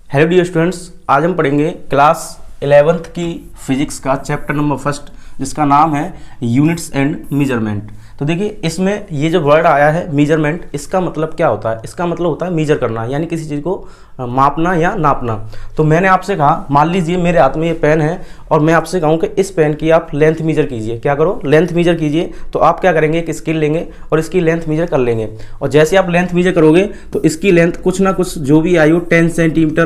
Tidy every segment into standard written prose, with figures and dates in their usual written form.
Hello dear students, आज हम पढ़ेंगे क्लास 11th की फिजिक्स का चैप्टर नंबर फर्स्ट, जिसका नाम है यूनिट्स एंड मेजरमेंट। तो देखिए, इसमें ये जो वर्ड आया है मेजरमेंट, इसका मतलब क्या होता है? इसका मतलब होता है मेजर करना, यानी किसी चीज़ को मापना या नापना। तो मैंने आपसे कहा, मान लीजिए मेरे हाथ में ये पेन है और मैं आपसे कहूँ कि इस पेन की आप लेंथ मेजर कीजिए। क्या करो? लेंथ मेजर कीजिए। तो आप क्या करेंगे? एक स्केल लेंगे और इसकी लेंथ मेजर कर लेंगे। और जैसे आप लेंथ मेजर करोगे तो इसकी लेंथ कुछ ना कुछ जो भी आई हो, 10 सेंटीमीटर,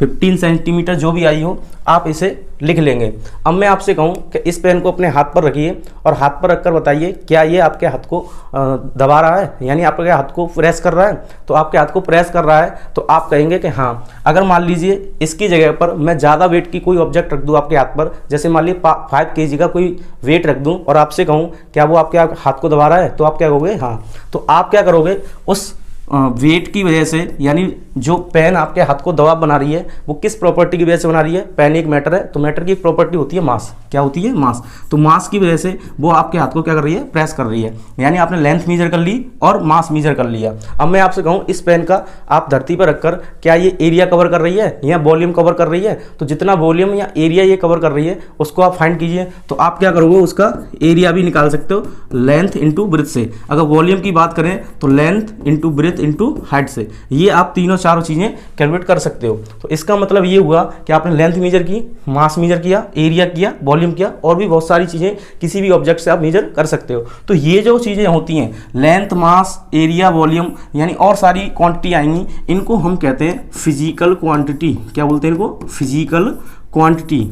15 सेंटीमीटर जो भी आई हो, आप इसे लिख लेंगे। अब मैं आपसे कहूँ कि इस पेन को अपने हाथ पर रखिए और हाथ पर रखकर बताइए क्या ये आपके हाथ को दबा रहा है, यानी आपके हाथ को प्रेस कर रहा है। तो आपके हाथ को प्रेस कर रहा है तो आप कहेंगे कि हाँ। अगर मान लीजिए इसकी जगह पर मैं ज़्यादा वेट की कोई ऑब्जेक्ट रख दूँ आपके हाथ पर, जैसे मान लीजिए 5 kg का कोई वेट रख दूँ और आपसे कहूँ क्या वो आपके हाथ को दबा रहा है, तो आप क्या कहोगे? हाँ। तो आप क्या करोगे? उस वेट की वजह से, यानी जो पेन आपके हाथ को दबाव बना रही है वो किस प्रॉपर्टी की वजह से बना रही है? पेन एक मैटर है, तो मैटर की एक प्रॉपर्टी होती है मास। क्या होती है? मास। तो मास की वजह से वो आपके हाथ को क्या कर रही है? प्रेस कर रही है। यानी आपने लेंथ मेजर कर ली और मास मेजर कर लिया। अब मैं आपसे कहूँ इस पेन का आप धरती पर रखकर क्या ये एरिया कवर कर रही है या वॉल्यूम कवर कर रही है? तो जितना वॉल्यूम या एरिया ये कवर कर रही है उसको आप फाइंड कीजिए। तो आप क्या करोगे? उसका एरिया भी निकाल सकते हो लेंथ इंटू ब्रेथ से। अगर वॉल्यूम की बात करें तो length into breadth into height से। ये आप तीनों चारों चीज़ें कैलकुलेट कर सकते हो। तो इसका मतलब ये हुआ कि आपने लेंथ मेजर की, मास मेजर किया, एरिया किया, वॉल्यूम किया, और भी बहुत सारी चीज़ें किसी भी ऑब्जेक्ट से आप मेजर कर सकते हो। तो ये जो चीज़ें होती हैं, लेंथ, मास, एरिया, वॉल्यूम, यानी और सारी क्वांटिटी आएंगी, इनको हम कहते हैं फिजिकल क्वांटिटी। क्या बोलते हैं इनको? Physical quantity.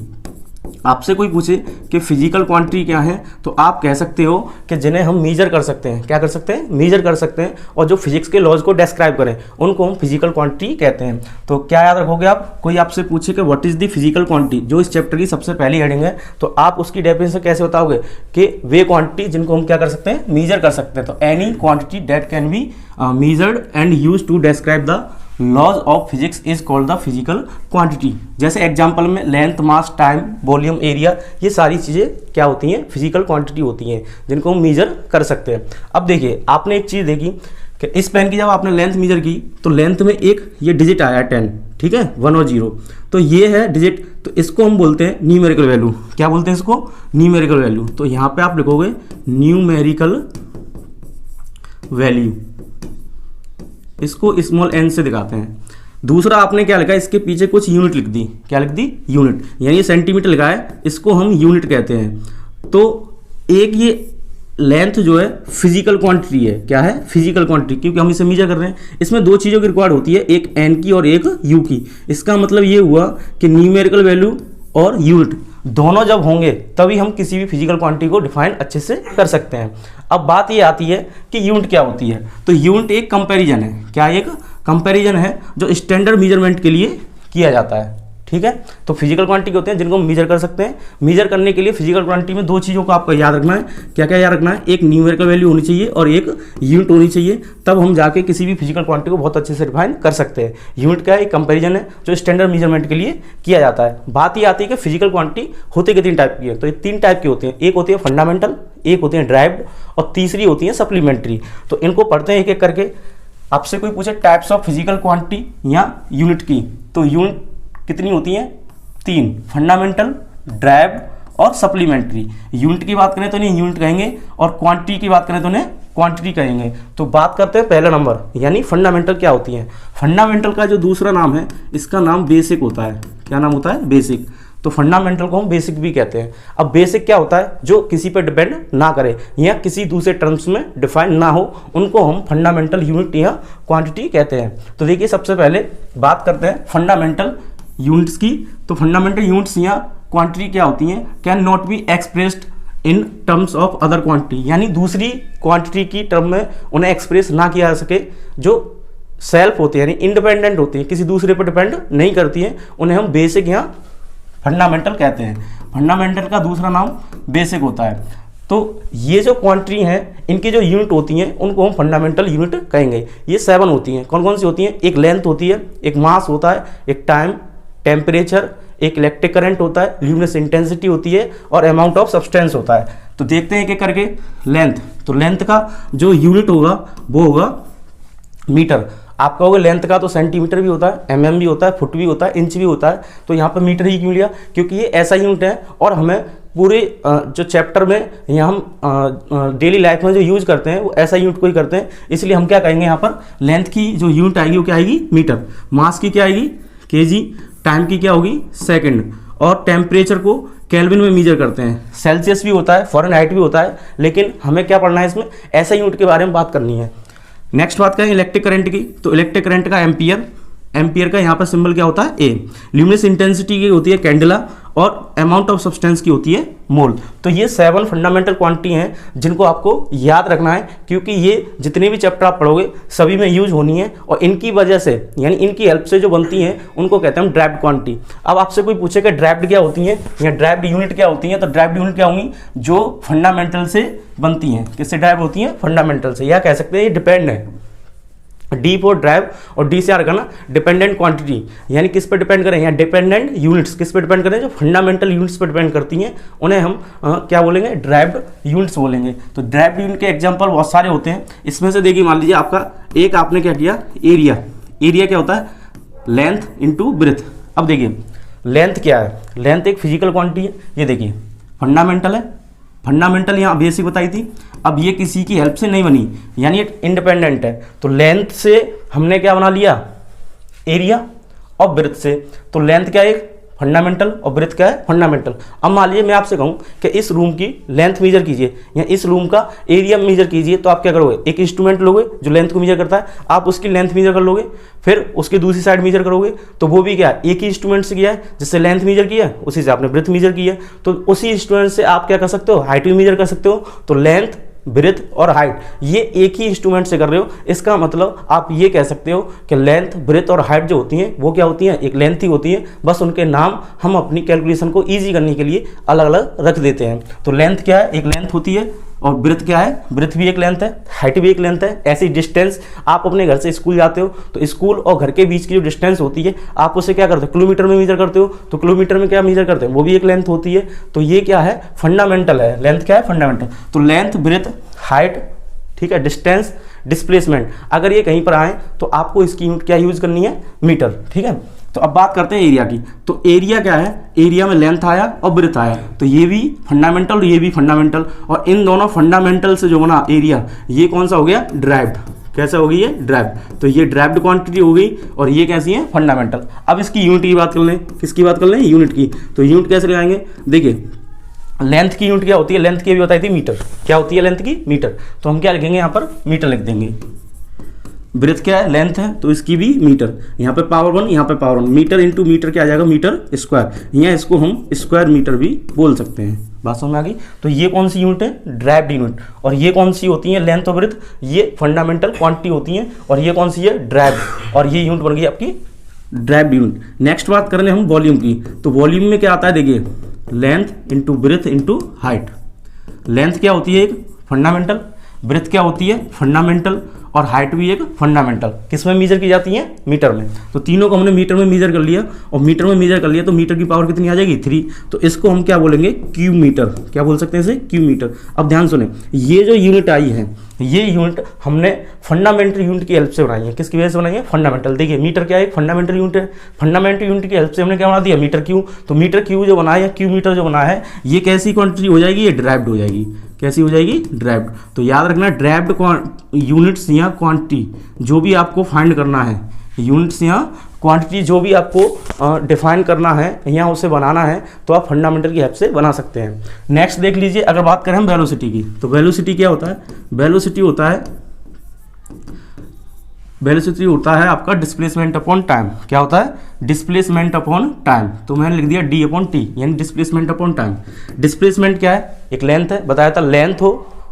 आपसे कोई पूछे कि फिजिकल क्वांटिटी क्या है, तो आप कह सकते हो कि जिन्हें हम मेजर कर सकते हैं। क्या कर सकते हैं? मेजर कर सकते हैं। और जो फिजिक्स के लॉज को डिस्क्राइब करें उनको हम फिजिकल क्वांटिटी कहते हैं। तो क्या याद रखोगे आप? कोई आपसे पूछे कि what is the physical quantity, जो इस चैप्टर की सबसे पहली हेडिंग है, तो आप उसकी डेफिनेशन कैसे बताओगे? कि वे क्वांटिटी जिनको हम क्या कर सकते हैं? मेजर कर सकते हैं। तो any quantity that can be measured and use to describe the laws of physics is called the physical quantity. जैसे एग्जांपल में length, mass, time, volume, area, ये सारी चीज़ें क्या होती हैं? फिजिकल क्वांटिटी होती हैं जिनको हम मेजर कर सकते हैं। अब देखिए, आपने एक चीज़ देखी कि इस पेन की जब आपने लेंथ मेजर की तो लेंथ में एक ये डिजिट आया 10, ठीक है, 1 और 0। तो ये है डिजिट, तो इसको हम बोलते हैं न्यूमेरिकल वैल्यू। क्या बोलते हैं इसको? Numerical value. तो यहाँ पे आप लिखोगे न्यूमेरिकल वैल्यू, इसको स्मॉल n से दिखाते हैं। दूसरा आपने क्या लिखा? इसके पीछे कुछ यूनिट लिख दी। क्या लिख दी? यूनिट, यानी सेंटीमीटर लिखा है, इसको हम यूनिट कहते हैं। तो एक ये लेंथ जो है फिजिकल क्वांटिटी है। क्या है? फिजिकल क्वांटिटी, क्योंकि हम इसे मेजर कर रहे हैं। इसमें दो चीज़ों की रिक्वायर्ड होती है, एक n की और एक u की। इसका मतलब ये हुआ कि न्यूमेरिकल वैल्यू और यूनिट दोनों जब होंगे तभी हम किसी भी फिजिकल क्वांटिटी को डिफाइन अच्छे से कर सकते हैं। अब बात ये आती है कि यूनिट क्या होती है। तो यूनिट एक कंपैरिजन है। क्या? एक कंपैरिजन है जो स्टैंडर्ड मेजरमेंट के लिए किया जाता है, ठीक है। तो फिजिकल क्वांटिटी होते हैं जिनको हम मेजर कर सकते हैं। मेजर करने के लिए फिजिकल क्वांटिटी में दो चीज़ों को आपको याद रखना है। क्या क्या याद रखना है? एक न्यूमेरिकल वैल्यू होनी चाहिए और एक यूनिट होनी चाहिए। तब हम जाके किसी भी फिजिकल क्वांटिटी को बहुत अच्छे से डिफाइन कर सकते हैं। यूनिट क्या है? एक कंपैरिजन है जो स्टैंडर्ड मेजरमेंट के लिए किया जाता है। बात ये आती है कि फिजिकल क्वांटिटी होते कितनी टाइप की है। तो ये 3 टाइप की होती हैं। एक होती है फंडामेंटल, एक होती है ड्राइव्ड, और तीसरी होती है सप्लीमेंट्री। तो इनको पढ़ते हैं एक एक करके। आपसे कोई पूछे टाइप्स ऑफ फिजिकल क्वांटिटी या यूनिट की, तो यूनिट कितनी होती हैं? 3, फंडामेंटल, ड्राइव्ड और सप्लीमेंट्री। यूनिट की बात करें तो इन्हें यूनिट कहेंगे और क्वांटिटी की बात करें तो इन्हें क्वांटिटी कहेंगे। तो बात करते हैं पहला नंबर, यानी फंडामेंटल क्या होती है। फंडामेंटल का जो दूसरा नाम है, इसका नाम बेसिक होता है। क्या नाम होता है? बेसिक। तो फंडामेंटल को हम बेसिक भी कहते हैं। अब बेसिक क्या होता है? जो किसी पर डिपेंड ना करे या किसी दूसरे टर्म्स में डिफाइन ना हो, उनको हम फंडामेंटल यूनिट या क्वांटिटी कहते हैं। तो देखिए, सबसे पहले बात करते हैं फंडामेंटल यूनिट्स की। तो फंडामेंटल यूनिट्स या क्वांटिटी क्या होती हैं? Can not be expressed in terms of other quantity, यानी दूसरी क्वांटिटी की टर्म में उन्हें एक्सप्रेस ना किया जा सके। जो सेल्फ होती है, यानी इंडिपेंडेंट होती है, किसी दूसरे पर डिपेंड नहीं करती हैं, उन्हें हम बेसिक या फंडामेंटल कहते हैं। फंडामेंटल का दूसरा नाम बेसिक होता है। तो ये जो क्वांटिटी हैं, इनकी जो यूनिट होती हैं उनको हम फंडामेंटल यूनिट कहेंगे। ये 7 होती हैं। कौन कौन सी होती हैं? एक लेंथ होती है, एक मास होता है, एक टाइम, टेम्परेचर, एक इलेक्ट्रिक करंट होता है, ल्यूमिनस इंटेंसिटी होती है, और अमाउंट ऑफ सब्सटेंस होता है। तो देखते हैं एक एक करके। लेंथ, तो लेंथ का जो यूनिट होगा वो होगा मीटर। आप कहोगे लेंथ का तो सेंटीमीटर भी होता है, mm भी होता है, फुट भी होता है, इंच भी होता है, तो यहाँ पर मीटर ही क्यों लिया? क्योंकि ये ऐसा यूनिट है और हमें पूरे जो चैप्टर में यहाँ हम डेली लाइफ में जो यूज करते हैं वो ऐसा यूनिट को ही करते हैं, इसलिए हम क्या कहेंगे यहाँ पर लेंथ की जो यूनिट आएगी वो क्या आएगी? मीटर। मास की क्या आएगी? केजी। टाइम की क्या होगी? सेकंड। और टेम्परेचर को केल्विन में मेजर करते हैं। सेल्सियस भी होता है, फ़ारेनहाइट भी होता है, लेकिन हमें क्या पढ़ना है इसमें? ऐसा यूनिट के बारे में बात करनी है। नेक्स्ट बात करें इलेक्ट्रिक करंट की, तो इलेक्ट्रिक करंट का एम्पियर, एम्पियर का यहाँ पर सिंबल क्या होता है? ए। ल्यूमिनस इंटेंसिटी की होती है कैंडेला और अमाउंट ऑफ सब्सटेंस की होती है मोल। तो ये 7 फंडामेंटल क्वांटिटी हैं जिनको आपको याद रखना है, क्योंकि ये जितने भी चैप्टर आप पढ़ोगे सभी में यूज होनी है और इनकी वजह से यानी इनकी हेल्प से जो बनती हैं उनको कहते हैं ड्राइव्ड क्वांटिटी। अब आपसे कोई पूछेगा ड्राइव्ड क्या होती है या ड्राइव्ड यूनिट क्या होती है, तो ड्राइव्ड यूनिट क्या होंगी? जो फंडामेंटल से बनती हैं। किससे ड्राइव होती हैं? फंडामेंटल से, या कह सकते हैं ये डिपेंड है। डी फॉर ड्राइव और डी से आ रखा डिपेंडेंट क्वांटिटी, यानी किस पर डिपेंड करें? यहाँ डिपेंडेंट यूनिट्स किस पर डिपेंड करें? जो फंडामेंटल यूनिट्स पर डिपेंड करती हैं उन्हें हम क्या बोलेंगे? ड्राइव्ड यूनिट्स बोलेंगे। तो ड्राइव्ड यूनिट के एग्जांपल बहुत सारे होते हैं। इसमें से देखिए, मान लीजिए आपका एक आपने क्या किया? एरिया। एरिया क्या होता है? Length into breadth. अब देखिए लेंथ क्या है? लेंथ एक फिजिकल क्वांटिटी है। ये देखिए फंडामेंटल है, फंडामेंटल यहाँ बेसिक बताई थी। अब ये किसी की हेल्प से नहीं बनी, यानी ये इंडिपेंडेंट है। तो लेंथ से हमने क्या बना लिया? एरिया। और ब्रेथ से, तो लेंथ क्या है? फंडामेंटल और ब्रेथ क्या है? फंडामेंटल। अब मान लीजिए मैं आपसे कहूँ कि इस रूम की लेंथ मेजर कीजिए या इस रूम का एरिया मेजर कीजिए, तो आप क्या करोगे? एक इंस्ट्रूमेंट लोगे जो लेंथ को मेजर करता है, आप उसकी लेंथ मेजर कर लोगे, फिर उसकी दूसरी साइड मेजर करोगे, तो वो भी क्या है? एक ही इंस्ट्रूमेंट से किया है, जिससे लेंथ मेजर किया है उसी से आपने ब्रेथ मेजर किया है। तो उसी इंस्ट्रूमेंट से आप क्या कर सकते हो? हाइट भी मेजर कर सकते हो। तो लेंथ, ब्रेथ और हाइट ये एक ही इंस्ट्रूमेंट से कर रहे हो। इसका मतलब आप ये कह सकते हो कि लेंथ, ब्रेथ और हाइट जो होती हैं वो क्या होती हैं? एक लेंथ ही होती है, बस उनके नाम हम अपनी कैलकुलेशन को इजी करने के लिए अलग अलग रख देते हैं। तो लेंथ क्या है? एक लेंथ होती है। और ब्रेथ क्या है? ब्रेथ भी एक लेंथ है, हाइट भी एक लेंथ है। ऐसी डिस्टेंस, आप अपने घर से स्कूल जाते हो तो स्कूल और घर के बीच की जो डिस्टेंस होती है आप उसे क्या करते हो? किलोमीटर में मेजर करते हो। तो किलोमीटर में क्या मेजर करते हैं? वो भी एक लेंथ होती है। तो ये क्या है? फंडामेंटल है। लेंथ क्या है? फंडामेंटल। तो लेंथ, ब्रेथ, हाइट, ठीक है, डिस्टेंस, डिस्प्लेसमेंट, अगर ये कहीं पर आए तो आपको इसकी यूनिट क्या यूज करनी है? मीटर। ठीक है। तो अब बात करते हैं एरिया की। तो एरिया क्या है? एरिया में लेंथ आया और ब्रेथ आया, तो ये भी फंडामेंटल और ये भी फंडामेंटल, और इन दोनों फंडामेंटल से जो बना एरिया, ये कौन सा हो गया? ड्राइव्ड। कैसा हो गई? ये ड्राइव्ड। तो ये ड्राइव्ड क्वांटिटी हो गई और ये कैसी है? फंडामेंटल। अब इसकी यूनिट की बात कर लें। किसकी बात कर लें? यूनिट की। तो यूनिट कैसे लगाएंगे? देखिए लेंथ की यूनिट क्या होती है? लेंथ की भी बताई थी मीटर। क्या होती है लेंथ की? मीटर। तो हम क्या लिखेंगे यहाँ पर? मीटर लिख देंगे। ब्रेथ क्या है? लेंथ है, तो इसकी भी मीटर। यहाँ पे पावर 1, यहाँ पे पावर 1। मीटर इंटू मीटर क्या आ जाएगा? Metre square. यहाँ इसको हम स्क्वायर मीटर भी बोल सकते हैं। बात समझ में आ गई? तो ये कौन सी यूनिट है? Derived unit. और ये कौन सी होती है? लेंथ और ब्रेथ। ये फंडामेंटल क्वांटिटी होती है। और ये कौन सी है? ड्राइव्ड। और ये यूनिट बन गई आपकी ड्राइव्ड यूनिट। नेक्स्ट बात कर रहे हैं हम वॉल्यूम की। तो वॉल्यूम में क्या आता है? देखिए length into breadth into height. Length क्या होती है? एक फंडामेंटल। ब्रेथ क्या होती है? फंडामेंटल। और हाइट भी एक फंडामेंटल। किस में मेजर की जाती है? मीटर में। तो तीनों को हमने मीटर में मेजर कर लिया, और मीटर में मेजर कर लिया तो मीटर की पावर कितनी आ जाएगी? 3। तो इसको हम क्या बोलेंगे? Cube metre. क्या बोल सकते हैं इसे? Cube metre. अब ध्यान सुने, ये जो यूनिट आई है, ये यूनिट हमने फंडामेंटल यूनिट की हेल्प से बनाई है। किसकी वजह से बनाई है? फंडामेंटल। देखिए मीटर क्या है? एक फंडामेंटल यूनिट है। फंडामेंटल यूनिट की हेल्प से हमने क्या बना दिया? Metre cube. तो मीटर क्यू जो बनाया है, क्यू मीटर जो बना है, ये कैसी क्वांटिटी हो जाएगी? ये ड्राइव्ड हो जाएगी। कैसी हो जाएगी? ड्राइव्ड। तो याद रखना ड्राइव्ड यूनिट्स या क्वांटिटी जो भी आपको फाइंड करना है, यूनिट्स या क्वांटिटी जो भी आपको डिफाइन करना है या उसे बनाना है, तो आप फंडामेंटल की हेल्प से बना सकते हैं। नेक्स्ट देख लीजिए, अगर बात करें हम वेलोसिटी की, तो वेलोसिटी क्या होता है? वेलोसिटी होता है आपका डिस्प्लेसमेंट अपॉन टाइम। क्या होता है? Displacement upon time. तो मैंने लिख दिया d अपॉन टी, यानी डिस्प्लेसमेंट अपॉन टाइम। डिस्प्लेसमेंट क्या है? एक लेंथ है, बताया था। लेंथ हो,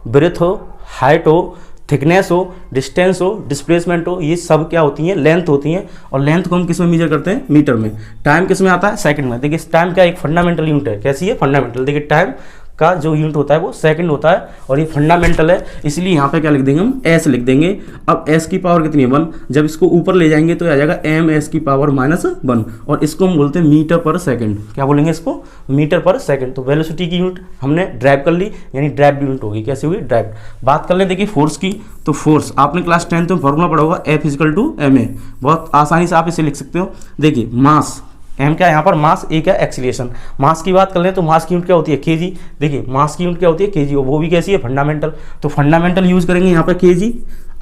ब्रेथ हो, हाइट हो, थिकनेस हो, डिस्टेंस हो, डिस्प्लेसमेंट हो, ये सब क्या होती हैं? लेंथ होती हैं। और लेंथ को हम किस में मेजर करते हैं? मीटर में। टाइम किस में आता है? सेकंड में। देखिए टाइम क्या एक फंडामेंटल यूनिट है। कैसी है? फंडामेंटल। देखिए टाइम का जो यूनिट होता है वो सेकंड होता है, और ये फंडामेंटल है, इसलिए यहाँ पे क्या लिख देंगे हम, एस लिख देंगे। अब एस की पावर कितनी है, 1, जब इसको ऊपर ले जाएंगे तो आ जाएगा एम एस की पावर -1, और इसको हम बोलते हैं मीटर पर सेकंड। क्या बोलेंगे इसको, मीटर पर सेकंड। तो वेलोसिटी की यूनिट हमने ड्राइव कर ली, यानी ड्राइव यूनिट होगी, कैसे हुई, ड्राइव। बात कर लें देखिए फोर्स की, तो फोर्स आपने क्लास 10th में फॉर्मूला पढ़ा होगा, F = ma, बहुत आसानी से आप इसे लिख सकते हो। देखिए मास, एम क्या है यहाँ पर, मास, ए क्या, एक्सीलरेशन। मास की बात कर लें तो मास की यूनिट क्या होती है, केजी। देखिए मास की यूनिट क्या होती है, केजी, और वो भी कैसी है, फंडामेंटल। तो फंडामेंटल यूज करेंगे यहाँ पर केजी।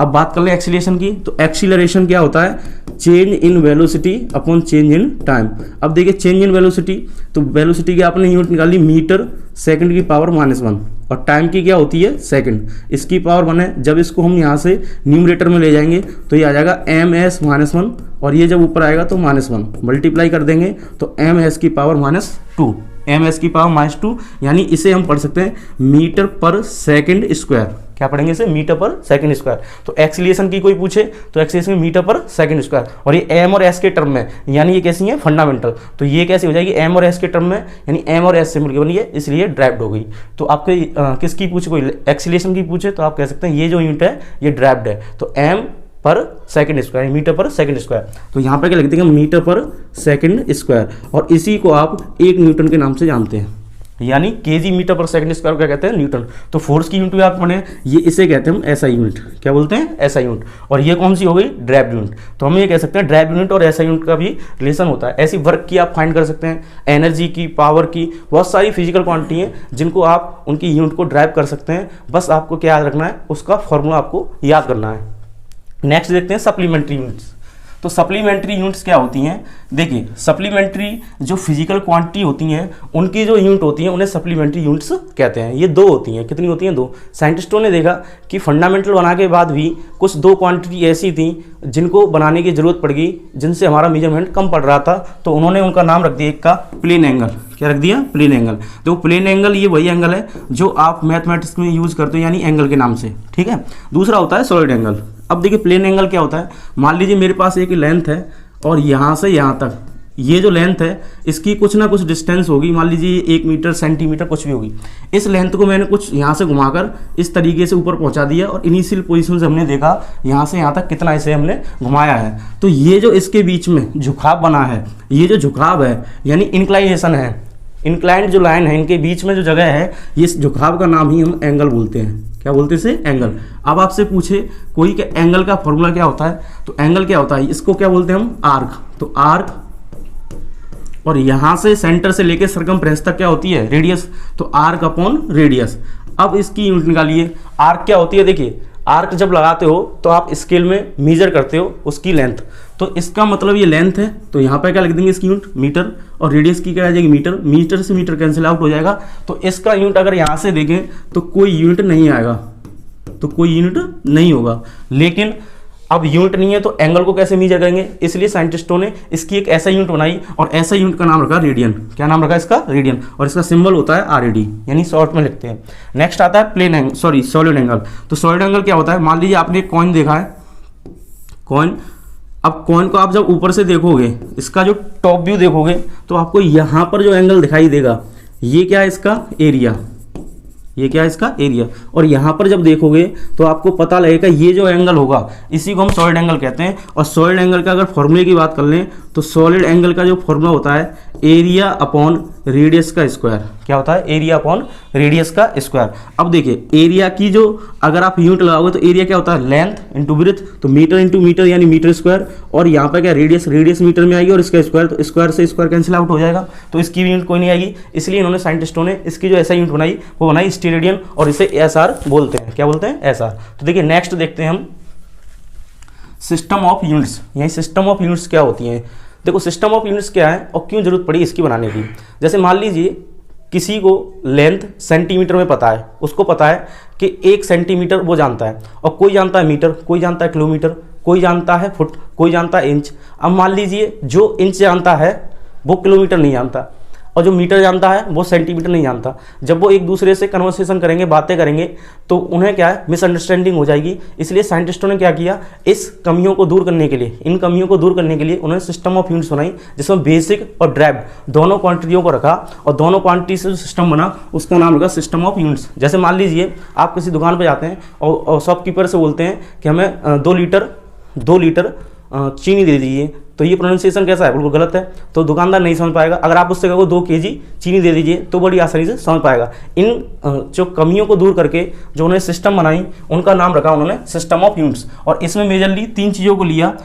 अब बात कर लें एक्सीलरेशन की, तो एक्सीलरेशन क्या होता है, change in velocity upon change in time. अब देखिए चेंज इन वेलोसिटी, तो वेलोसिटी की आपने यूनिट निकाली मीटर सेकंड की पावर -1, और टाइम की क्या होती है, सेकंड, इसकी पावर 1 है। जब इसको हम यहाँ से न्यूमरेटर में ले जाएंगे तो ये आ जाएगा ms -1, और ये जब ऊपर आएगा तो -1, मल्टीप्लाई कर देंगे तो ms की पावर -2, ms की पावर -2, यानी इसे हम पढ़ सकते हैं मीटर पर सेकंड स्क्वायर। क्या पढ़ेंगे इसे, मीटर पर सेकंड स्क्वायर। तो एक्सीलरेशन की कोई पूछे तो एक्सीलरेशन मीटर पर सेकंड स्क्वायर, और ये एम और एस के टर्म में, यानी ये कैसी है, फंडामेंटल। तो ये कैसे हो जाएगी, एम और एस के टर्म में, यानी एम और एस से मिलकर बनी है, इसलिए ड्राइव्ड हो गई। तो आपके किसकी पूछे, कोई एक्सीलरेशन की पूछे तो आप कह सकते हैं ये जो यूनिट है ये ड्राइव्ड है। तो एम पर सेकंड स्क्वायर, मीटर पर सेकंड स्क्वायर। तो यहाँ पर क्या लिख देंगे, मीटर पर सेकंड स्क्वायर, और इसी को आप 1 न्यूटन के नाम से जानते हैं, यानी केजी मीटर पर सेकंड स्क्वायर क्या कहते हैं, न्यूटन। तो फोर्स की यूनिट आप पढ़े, ये इसे कहते हैं हम एसआई यूनिट। क्या बोलते हैं, एसआई यूनिट। और ये कौन सी हो गई, ड्राइव यूनिट। तो हम ये कह सकते हैं ड्राइव यूनिट और एसआई यूनिट का भी रिलेशन होता है। ऐसी वर्क की आप फाइंड कर सकते हैं, एनर्जी की, पावर की, बहुत सारी फिजिकल क्वांटिटी हैं जिनको आप उनकी यूनिट को ड्राइव कर सकते हैं। बस आपको क्या याद रखना है, उसका फॉर्मूला आपको याद करना है। नेक्स्ट देखते हैं सप्लीमेंट्री यूनिट्स। तो सप्लीमेंट्री यूनिट्स क्या होती हैं, देखिए सप्लीमेंट्री जो फिजिकल क्वांटिटी होती हैं उनकी जो यूनिट होती हैं उन्हें सप्लीमेंट्री यूनिट्स कहते हैं। ये 2 होती हैं, कितनी होती हैं, 2। साइंटिस्टों ने देखा कि फंडामेंटल बनाने के बाद भी कुछ 2 क्वांटिटी ऐसी थी जिनको बनाने की जरूरत पड़ गई, जिनसे हमारा मेजरमेंट कम पड़ रहा था, तो उन्होंने उनका नाम रख दिया, एक का प्लेन एंगल। क्या रख दिया, प्लेन एंगल। तो प्लेन एंगल ये वही एंगल है जो आप मैथमेटिक्स में यूज करते हो, यानी एंगल के नाम से, ठीक है। दूसरा होता है सॉलिड एंगल। अब देखिए प्लेन एंगल क्या होता है, मान लीजिए मेरे पास एक लेंथ है और यहाँ से यहाँ तक ये जो लेंथ है इसकी कुछ ना कुछ डिस्टेंस होगी, मान लीजिए 1 मीटर, सेंटीमीटर, कुछ भी होगी। इस लेंथ को मैंने कुछ यहाँ से घुमाकर इस तरीके से ऊपर पहुँचा दिया, और इनिशियल पोजीशन से हमने देखा यहाँ से यहाँ तक कितना इसे हमने घुमाया है। तो ये जो इसके बीच में झुकाव बना है, ये जो झुकाव है यानी इंक्लाइनेशन है, इंक्लाइंड जो लाइन है, इनके बीच में जो जगह है, ये झुकाव का नाम ही हम एंगल बोलते हैं। क्या बोलते हैं इसे, एंगल। अब आपसे पूछे कोई कि एंगल का फॉर्मूला क्या होता है, तो एंगल क्या होता है, इसको क्या बोलते हैं हम, आर्क। तो आर्क, और यहां से सेंटर से लेके सरकमफ्रेंस तक क्या होती है, रेडियस। तो आर्क अपॉन रेडियस। अब इसकी यूनिट निकालिए, आर्क क्या होती है। देखिए आर्क जब लगाते हो तो आप स्केल में मेजर करते हो उसकी लेंथ, तो इसका मतलब ये लेंथ है, तो यहाँ पे क्या लिख देंगे इसकी यूनिट मीटर, और रेडियस की क्या आ जाएगी मीटर। मीटर से मीटर कैंसिल आउट हो जाएगा, तो इसका यूनिट अगर यहाँ से देखें तो कोई यूनिट नहीं आएगा, तो कोई यूनिट नहीं होगा। लेकिन अब यूनिट नहीं है तो एंगल को कैसे मेजर करेंगे, इसलिए साइंटिस्टों ने इसकी एक ऐसा यूनिट बनाई, और ऐसा यूनिट का नाम रखा रेडियन। क्या नाम रखा इसका, रेडियन, और इसका सिंबल होता है RAD, यानी शॉर्ट में लिखते हैं। नेक्स्ट आता है plane angle, sorry solid angle. तो सॉलिड एंगल क्या होता है, मान लीजिए आपने एक कॉइन देखा है, कॉइन। अब कॉइन को आप जब ऊपर से देखोगे, इसका जो टॉप व्यू देखोगे, तो आपको यहाँ पर जो एंगल दिखाई देगा, ये क्या है इसका एरिया, ये क्या है इसका एरिया। और यहाँ पर जब देखोगे तो आपको पता लगेगा ये जो एंगल होगा इसी को हम सॉलिड एंगल कहते हैं। और सॉलिड एंगल का अगर फॉर्मूले की बात कर लें तो सॉलिड एंगल का जो फॉर्मूला होता है एरिया अपॉन रेडियस का स्क्वायर। क्या होता है, एरिया अपॉन रेडियस का स्क्वायर। अब देखिए एरिया की जो अगर आप यूनिट लगाओगे तो एरिया क्या होता है, लेंथ इंटू ब्रेथ, तो मीटर इंटू मीटर यानी मीटर स्क्वायर। और यहाँ पर क्या रेडियस, रेडियस मीटर में आएगी, और इसका स्क्वायर, तो स्क्वायर से स्क्वायर कैंसिल आउट हो जाएगा, तो इसकी भी यूनिट कोई नहीं आएगी। इसलिए इन्होंने साइंटिस्टों ने इसकी जो ऐसा यूनिट बनाई वो बनाई स्टेरेडियन, और इसे SR बोलते हैं। क्या बोलते हैं, SR। तो देखिए नेक्स्ट देखते हैं हम सिस्टम ऑफ यूनिट्स। यही सिस्टम ऑफ यूनिट्स क्या होती हैं। देखो सिस्टम ऑफ यूनिट्स क्या है और क्यों जरूरत पड़ी इसकी बनाने की। जैसे मान लीजिए किसी को लेंथ सेंटीमीटर में पता है, उसको पता है कि 1 सेंटीमीटर वो जानता है, और कोई जानता है मीटर, कोई जानता है किलोमीटर, कोई जानता है फुट, कोई जानता है इंच। अब मान लीजिए जो इंच जानता है वो किलोमीटर नहीं जानता। और जो मीटर जानता है वो सेंटीमीटर नहीं जानता। जब वो एक दूसरे से कन्वर्सेशन करेंगे, बातें करेंगे, तो उन्हें क्या है, मिसअंडरस्टैंडिंग हो जाएगी। इसलिए साइंटिस्टों ने क्या किया, इस कमियों को दूर करने के लिए, इन कमियों को दूर करने के लिए उन्होंने सिस्टम ऑफ यूनिट्स बनाई, जिसमें बेसिक और ड्राइव्ड दोनों क्वांटिटियों को रखा, और दोनों क्वांटिटी से जो सिस्टम बना उसका नाम रखा सिस्टम ऑफ यूनिट्स। जैसे मान लीजिए आप किसी दुकान पर जाते हैं और शॉपकीपर से बोलते हैं कि हमें 2 लीटर चीनी दे दीजिए, तो ये प्रोनाउंसिएशन कैसा है, बिल्कुल गलत है, तो दुकानदार नहीं समझ पाएगा। अगर आप उससे कहो 2 kg चीनी दे दीजिए तो बड़ी आसानी से समझ पाएगा। इन जो कमियों को दूर करके जो उन्होंने सिस्टम बनाई, उनका नाम रखा उन्होंने सिस्टम ऑफ यूनिट्स। और इसमें मेजरली 3 चीज़ों को लिया,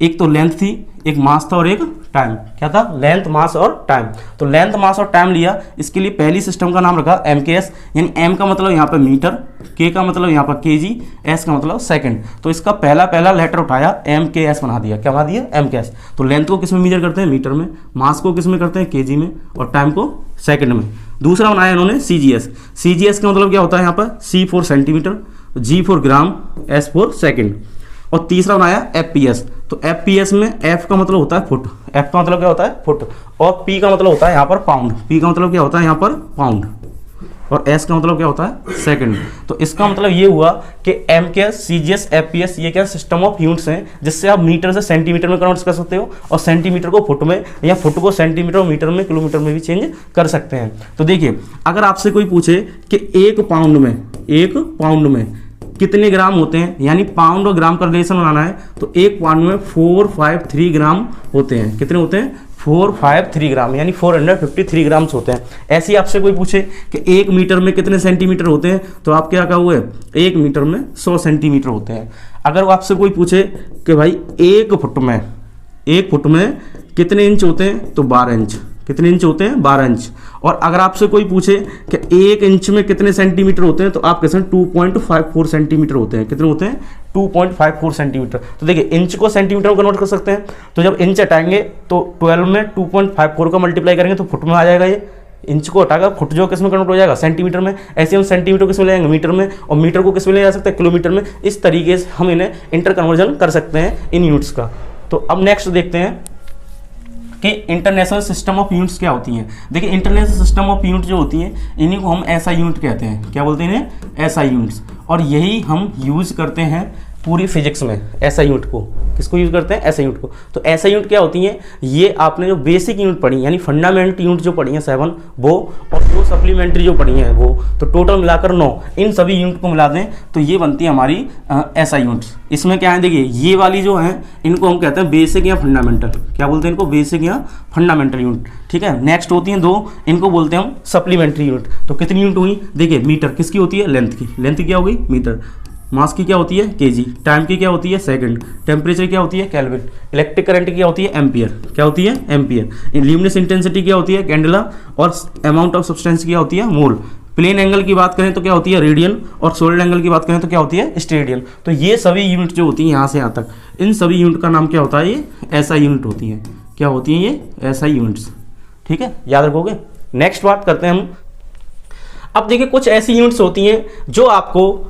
एक तो लेंथ थी, एक मास था और एक टाइम। क्या था, लेंथ, मास और टाइम। तो लेंथ, मास और टाइम लिया, इसके लिए पहली सिस्टम का नाम रखा MKS, यानी M का मतलब यहाँ पे मीटर, K का मतलब यहाँ पर kg, S का मतलब सेकंड। तो इसका पहला लेटर उठाया, MKS बना दिया। क्या बना दिया, MKS। तो लेंथ को किस में मेजर करते हैं, मीटर में, मास को किस में करते हैं, kg में, और टाइम को सेकंड में। दूसरा बनाया इन्होंने CGS का मतलब क्या होता है यहाँ पर, C for centimetre, G for gram, S for second. और तीसरा बनाया FPS। तो FPS में F का मतलब होता है फुट, F का मतलब क्या होता है, फुट, और P का मतलब होता है यहाँ पर पाउंड, P का मतलब क्या होता है यहाँ पर पाउंड, और S का मतलब क्या होता है, सेकंड। तो इसका मतलब ये हुआ कि MKS, CGS, FPS ये क्या सिस्टम ऑफ यूनिट्स हैं, जिससे आप मीटर से सेंटीमीटर में कन्वर्ट कर सकते हो, और सेंटीमीटर को फुट में, या फुट को सेंटीमीटर और मीटर में, किलोमीटर में भी चेंज कर सकते हैं। तो देखिए, अगर आपसे कोई पूछे कि एक पाउंड में कितने ग्राम होते हैं, यानी पाउंड और ग्राम का रिलेशन बनाना है, तो एक पाउंड में 453 ग्राम होते हैं। कितने होते हैं, 453 ग्राम, यानी 453 ग्राम्स होते हैं। ऐसे ही आपसे कोई पूछे कि 1 मीटर में कितने सेंटीमीटर होते हैं, तो आप क्या कहोगे, 1 मीटर में 100 सेंटीमीटर होते हैं। अगर आपसे कोई पूछे कि भाई 1 फुट में कितने इंच होते हैं, तो 12 इंच। कितने इंच होते हैं, 12 इंच। और अगर आपसे कोई पूछे कि 1 इंच में कितने सेंटीमीटर होते हैं, तो आप कहते हैं 2.54 सेंटीमीटर होते हैं। कितने होते हैं, 2.54 सेंटीमीटर। तो देखिए, इंच को सेंटीमीटर में कन्वर्ट कर सकते हैं, तो जब इंच हटाएंगे तो 12 में 2.54 का मल्टीप्लाई करेंगे तो फुट में आ जाएगा। ये इंच को हटाकर फुट जो किस में कन्वर्ट हो जाएगा, सेंटीमीटर में। ऐसे हम सेंटीमीटर किस में ले जाएंगे, मीटर में, और मीटर को किस में ले जा सकते हैं, किलोमीटर में। इस तरीके से हम इन्हें इंटर कन्वर्जन कर सकते हैं इन यूनिट्स का। तो अब नेक्स्ट देखते हैं कि इंटरनेशनल सिस्टम ऑफ यूनिट्स क्या होती हैं। देखिए, इंटरनेशनल सिस्टम ऑफ यूनिट जो होती हैं, इन्हीं को हम SI यूनिट कहते हैं। क्या बोलते हैं इन्हें, SI यूनिट्स। और यही हम यूज़ करते हैं पूरी फिजिक्स में, SI यूनिट को। किसको यूज़ करते हैं, SI यूनिट को। तो SI यूनिट क्या होती हैं, ये आपने जो बेसिक यूनिट पढ़ी, यानी फंडामेंट यूनिट जो पढ़ी हैं 7 वो, और 2 सप्लीमेंट्री जो पढ़ी हैं वो, तो टोटल मिलाकर 9। इन सभी यूनिट को मिला दें तो ये बनती है हमारी SI यूनिट्स। इसमें क्या है, देखिए, ये वाली जो है इनको हम कहते हैं बेसिक या फंडामेंटल। क्या बोलते हैं इनको, बेसिक या फंडामेंटल यूनिट। ठीक है, नेक्स्ट होती हैं 2, इनको बोलते हैं हम सप्लीमेंट्री यूनिट। तो कितनी यूनिट हुई, देखिए, मीटर किसकी होती है, लेंथ की। लेंथ क्या होगी, मीटर। मास की क्या होती है, kg। टाइम की क्या होती है, सेकंड। टेम्परेचर क्या होती है, केल्विन। इलेक्ट्रिक करंट की क्या होती है, एम्पियर। क्या होती है, एम्पियर। ल्यूमिनस इंटेंसिटी क्या होती है, कैंडेला। और अमाउंट ऑफ सब्सटेंस क्या होती है, मोल। प्लेन एंगल की बात करें तो क्या होती है, रेडियन। और सॉलिड एंगल की बात करें तो क्या होती है, स्टेडियन। तो ये सभी यूनिट जो होती हैं यहाँ से यहाँ तक, इन सभी यूनिट का नाम क्या होता है, ये SI यूनिट होती है। क्या होती हैं ये, SI यूनिट्स। ठीक है, याद रखोगे। नेक्स्ट बात करते हैं हम। अब देखिए, कुछ ऐसी यूनिट्स होती हैं जो आपको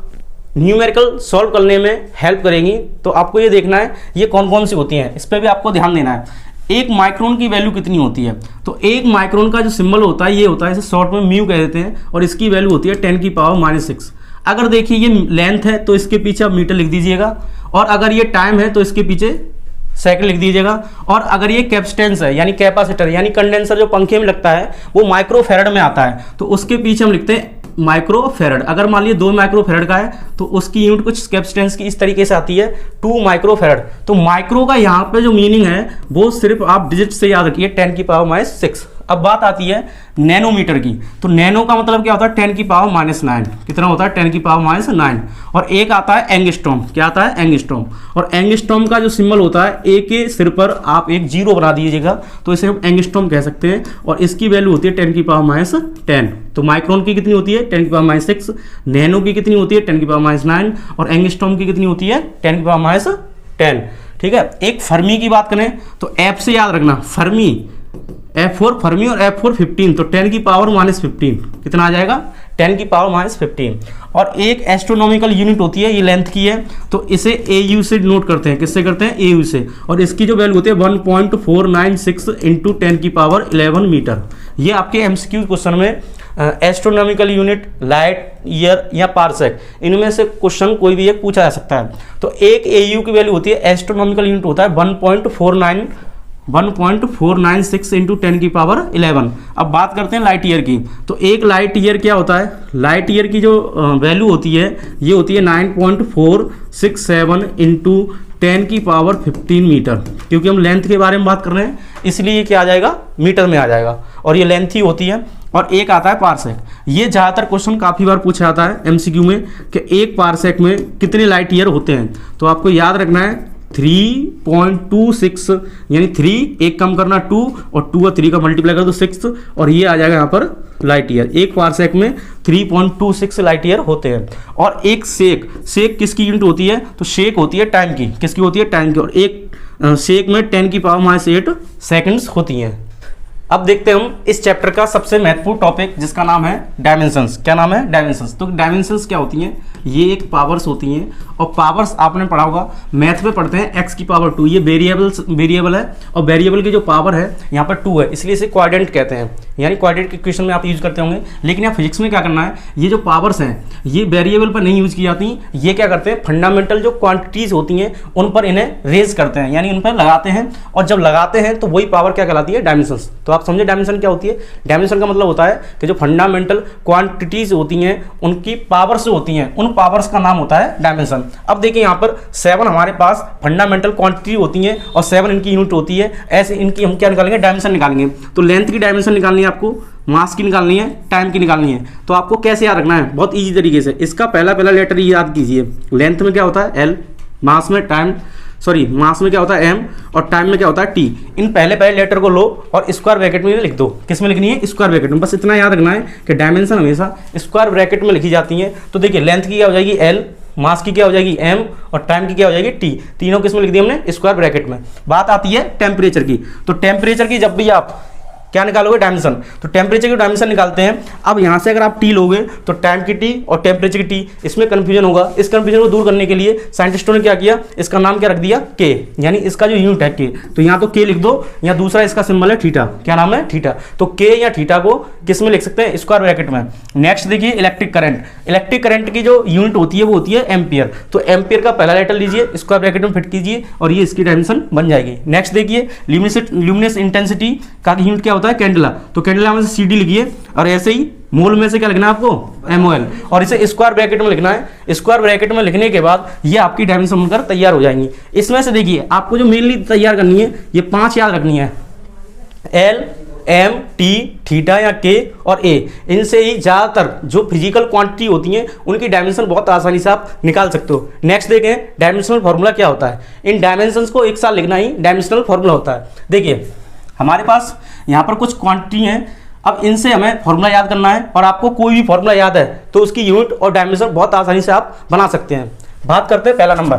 न्यूमेरिकल सॉल्व करने में हेल्प करेंगी। तो आपको ये देखना है ये कौन कौन सी होती हैं, इस पर भी आपको ध्यान देना है। एक माइक्रोन की वैल्यू कितनी होती है, तो एक माइक्रोन का जो सिंबल होता है ये होता है, इसे शॉर्ट में म्यू कह देते हैं, और इसकी वैल्यू होती है 10⁻⁻⁶। अगर देखिए ये लेंथ है तो इसके पीछे आप मीटर लिख दीजिएगा, और अगर ये टाइम है तो इसके पीछे सेकंड लिख दीजिएगा, और अगर ये कैपेसिटेंस है यानी कैपेसिटर यानी कंडेंसर जो पंखे में लगता है वो माइक्रोफेरेड में आता है, तो उसके पीछे हम लिखते हैं माइक्रोफेरेड। अगर मान लीजिए 2 माइक्रोफेरेड का है तो उसकी यूनिट कुछ कैपेसिटेंस की इस तरीके से आती है 2 माइक्रोफेरेड। तो माइक्रो का यहाँ पे जो मीनिंग है वो सिर्फ आप डिजिट से याद रखिए 10⁻⁻⁶। अब बात आती है नैनोमीटर की, तो नैनो का मतलब क्या होता है 10⁻⁹। कितना होता है 10⁻⁹। और एक आता है एंगस्ट्रॉम। क्या आता है एंगस्ट्रॉम, और एंगस्ट्रॉम का जो सिंबल होता है ए के सिर पर आप एक 0 बना दीजिएगा तो इसे हम एंगस्ट्रॉम कह सकते हैं, और इसकी वैल्यू होती है 10⁻⁻10। तो माइक्रोन की कितनी होती है 10⁻⁶, नैनो की कितनी होती है 10⁻⁹, और एंगस्ट्रॉम की कितनी होती है 10⁻10। ठीक है, एक फर्मी की बात करें तो एफ से याद रखना, फर्मी F4 फर्मी और F4 15, तो 10 की पावर -15 कितना आ जाएगा 10 की पावर -15। और एक एस्ट्रोनॉमिकल यूनिट होती है, ये लेंथ की है, तो इसे AU से नोट करते हैं। किससे करते हैं? AU से। और इसकी जो वैल्यू होती है 1.496 × 10 की पावर 11 मीटर। ये आपके MCQ क्वेश्चन में एस्ट्रोनॉमिकल यूनिट, लाइट ईयर या पारसेक, इनमें से क्वेश्चन कोई भी एक पूछा जा सकता है। तो एक AU की वैल्यू होती है, एस्ट्रोनॉमिकल यूनिट होता है 1.496 × 10 की पावर 11। अब बात करते हैं लाइट ईयर की। तो एक लाइट ईयर क्या होता है? लाइट ईयर की जो वैल्यू होती है, ये होती है 9.467 × 10 की पावर 15 मीटर। क्योंकि हम लेंथ के बारे में बात कर रहे हैं, इसलिए ये क्या आ जाएगा, मीटर में आ जाएगा, और ये लेंथ ही होती है। और एक आता है पारसेक। ये ज़्यादातर क्वेश्चन काफ़ी बार पूछा जाता है MCQ में कि एक पारसेक में कितने लाइट ईयर होते हैं। तो आपको याद रखना है 3.26, यानी 3 एक कम करना 2, और 2 और 3 का मल्टीप्लाई कर दो 6, और ये आ जाएगा यहाँ पर लाइट ईयर। एक पारसेक में 3.26 लाइट ईयर होते हैं। और एक सेक किसकी यूनिट होती है? तो सेक होती है टाइम की। किसकी होती है? टाइम की। और एक सेक में 10 की पावर -8 सेकंड्स होती हैं। अब देखते हैं हम इस चैप्टर का सबसे महत्वपूर्ण टॉपिक, जिसका नाम है डायमेंशंस। क्या नाम है? डायमेंशंस। तो डायमेंशंस क्या होती हैं? ये एक पावर्स होती हैं, और पावर्स आपने पढ़ा होगा, मैथ में पढ़ते हैं x की पावर 2। ये वेरिएबल है, और वेरिएबल की जो पावर है यहाँ पर 2 है, इसलिए इसे क्वाड्रेंट कहते हैं, यानी क्वाड्रेंट के इक्वेशन में आप यूज करते होंगे। लेकिन यहाँ फिजिक्स में क्या करना है, ये जो पावर्स हैं ये वेरिएबल पर नहीं यूज की जाती, ये क्या करते हैं, फंडामेंटल जो क्वांटिटीज होती हैं उन पर इन्हें रेज करते हैं, यानी उन पर लगाते हैं। और जब लगाते हैं तो वही पावर क्या कहलाती है? डायमेंशंस। तो आप समझे डायमेंशन क्या होती है? डायमेंशन का मतलब होता है कि जो फंडामेंटल क्वांटिटीज होती हैं उनकी पावर्स जो होती हैं, उन पावर्स का नाम होता है डायमेंशन। अब देखिए यहाँ पर 7 हमारे पास फंडामेंटल क्वांटिटी होती है, और 7 इनकी यूनिट होती है। ऐसे इनकी हम क्या निकालेंगे? डायमेंशन निकालेंगे। तो लेंथ की डायमेंशन निकालनी है आपको, मास की निकालनी है, टाइम की निकालनी है। तो आपको कैसे याद रखना है? बहुत इजी तरीके से। इसका पहला लेटर याद कीजिए। लेंथ में क्या होता है? L, मास में क्या होता है? M, और टाइम में क्या होता है? T। इन पहले लेटर को लो और स्क्वायर ब्रैकेट में लिख दो। किस में लिखनी है? स्क्वायर ब्रैकेट में। बस इतना याद रखना है कि डायमेंशन हमेशा स्क्वायर ब्रैकेट में लिखी जाती है। तो देखिए लेंथ की क्या हो जाएगी? L, मास की क्या हो जाएगी? M, और टाइम की क्या हो जाएगी? T। तीनों किस में लिख दी हमने? स्क्वायर ब्रैकेट में। बात आती है टेम्परेचर की। तो टेम्परेचर की जब भी आप क्या निकालोगे? डायमेंशन। तो टेम्परेचर की डायमेंशन निकालते हैं। अब यहाँ से अगर आप T लोगे तो टाइम की T और टेम्परेचर की T, इसमें कंफ्यूजन होगा। इस कंफ्यूजन को दूर करने के लिए साइंटिस्टों ने क्या किया, इसका नाम क्या रख दिया? K, यानी इसका जो यूनिट है K। तो यहाँ तो K लिख दो, या दूसरा इसका सिंबल है थीटा। क्या नाम है? थीटा। तो K या थीटा को किस में लिख सकते हैं? स्क्वायर ब्रैकेट में। नेक्स्ट देखिए इलेक्ट्रिक करंट। इलेक्ट्रिक करंट की जो यूनिट होती है वो होती है एम्पियर। तो एम्पियर का पहला लेटर लीजिए, स्क्वायर ब्रैकेट में फिट कीजिए, और ये इसकी डायमेंशन बन जाएगी। नेक्स्ट देखिए ल्यूमिनेस इंटेंसिटी का यूनिट क्या होता है? कैंडला। तो कैंडला में से CD लिखिए, और ऐसे ही मोल में से क्या लिखना है आपको? MOL, और इसे स्क्वायर ब्रैकेट में लिखना है। स्क्वायर ब्रैकेट में लिखने के बाद ये आपकी डायमेंशन बनकर तैयार हो जाएंगी। इसमें से देखिए आपको जो मेनली तैयार करनी है, ये 5 याद रखनी है, L, M, T, थीटा या K और A। इनसे ही ज़्यादातर जो फिजिकल क्वांटिटी होती हैं उनकी डायमेंशन बहुत आसानी से आप निकाल सकते हो। नेक्स्ट देखें डायमेंशनल फार्मूला क्या होता है। इन डायमेंशंस को एक साथ लिखना ही डायमेंशनल फार्मूला होता है। देखिए हमारे पास यहाँ पर कुछ क्वांटिटी हैं, अब इनसे हमें फॉर्मूला याद करना है, और आपको कोई भी फॉर्मूला याद है तो उसकी यूनिट और डायमेंशन बहुत आसानी से आप बना सकते हैं। बात करते हैं पहला नंबर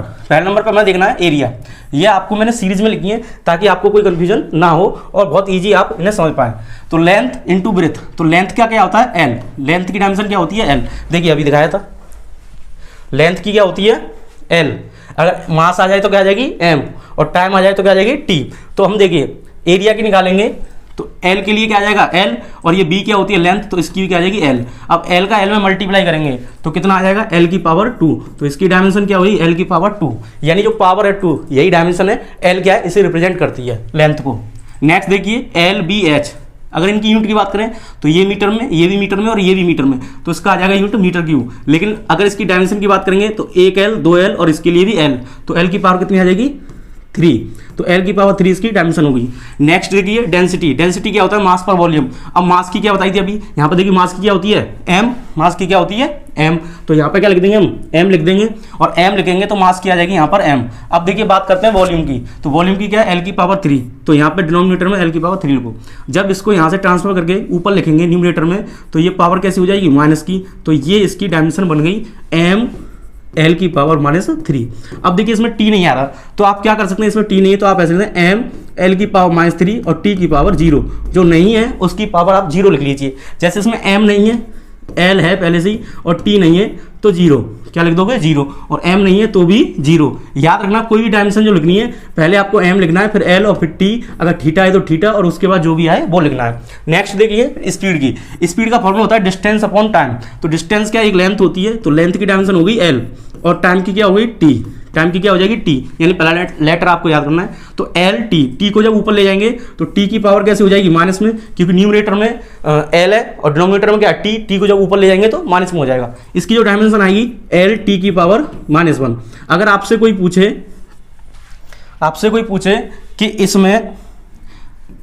पर हमें देखना है एरिया। ये आपको मैंने सीरीज में लिखी है ताकि आपको कोई कंफ्यूजन ना हो और बहुत इजी आप इन्हें समझ पाएं। तो लेंथ इंटू ब्रेथ। तो लेंथ क्या होता है? L। लेंथ की डायमेंशन क्या होती है? L। देखिए अभी दिखाया था, लेंथ की क्या होती है? L। अगर मास आ जाए तो क्या आ जाएगी? M, और टाइम आ जाए तो क्या आ जाएगी? T। तो हम देखिए एरिया की निकालेंगे, तो L के लिए क्या आ जाएगा? L, और ये B क्या होती है? लेंथ, तो इसकी भी क्या आ जाएगी? L। अब L का L में मल्टीप्लाई करेंगे तो कितना आ जाएगा? L की पावर 2। तो इसकी डायमेंशन क्या हुई? L की पावर 2, यानी जो पावर है 2, यही डायमेंशन है। L क्या है? इसे रिप्रेजेंट करती है, लेंथ को। नेक्स्ट देखिए LBH। अगर इनकी यूनिट की बात करें तो ये मीटर में, ये भी मीटर में, और ये भी मीटर में, तो इसका आ जाएगा यूनिट मीटर क्यूब। लेकिन अगर इसकी डायमेंशन की बात करेंगे तो 1L, 2L, और इसके लिए भी L, तो L की पावर कितनी आ जाएगी? 3। तो L की पावर 3 इसकी डायमेंशन होगी। नेक्स्ट देखिए डेंसिटी। डेंसिटी क्या होता है? मास पर वॉल्यूम। अब मास की क्या बताई थी अभी? यहाँ पर देखिए मास की क्या होती है? M। मास की क्या होती है? M। तो यहाँ पे क्या लिख देंगे हम? M लिख देंगे, और M लिखेंगे तो मास की आ जाएगी यहाँ पर M। अब देखिए बात करते हैं वॉल्यूम की। तो वॉल्यूम की क्या है? L की पावर 3। तो यहाँ पे डिनोमिनेटर में L की पावर 3 लिखो। जब इसको यहाँ से ट्रांसफर करके ऊपर लिखेंगे न्यूमरेटर में, तो ये पावर कैसी हो जाएगी? माइनस की। तो ये इसकी डायमेंशन बन गई M एल की पावर -3। अब देखिए इसमें टी नहीं आ रहा, तो आप क्या कर सकते हैं, इसमें टी नहीं है तो आप ऐसे लिखते हैं एम एल की पावर -3 और टी की पावर 0। जो नहीं है उसकी पावर आप 0 लिख लीजिए। जैसे इसमें एम नहीं है, एल है पहले से ही, और टी नहीं है तो 0। क्या लिख दोगे 0, और एम नहीं है तो भी 0। याद रखना कोई भी डायमेंशन जो लिखनी है पहले आपको एम लिखना है, फिर एल और फिर टी, अगर थीटा है तो थीटा, और उसके बाद जो भी आए वो लिखना है। नेक्स्ट देखिए स्पीड की। स्पीड का फॉर्मूला होता है डिस्टेंस अपॉन टाइम। तो डिस्टेंस क्या, एक लेंथ होती है, तो लेंथ की डायमेंशन होगी एल, और टाइम की क्या होगी टी। टाइम की क्या हो जाएगी टी, यानी पहला लेटर आपको याद करना है। तो एल टी, टी को जब ऊपर ले जाएंगे तो टी की पावर कैसे हो जाएगी माइनस में, क्योंकि न्यूमरेटर में एल है और डिनोमिनेटर में क्या टी, टी को जब ऊपर ले जाएंगे तो माइनस में हो जाएगा। इसकी जो डायमेंशन आएगी एल टी की पावर -1। अगर आपसे कोई पूछे कि इसमें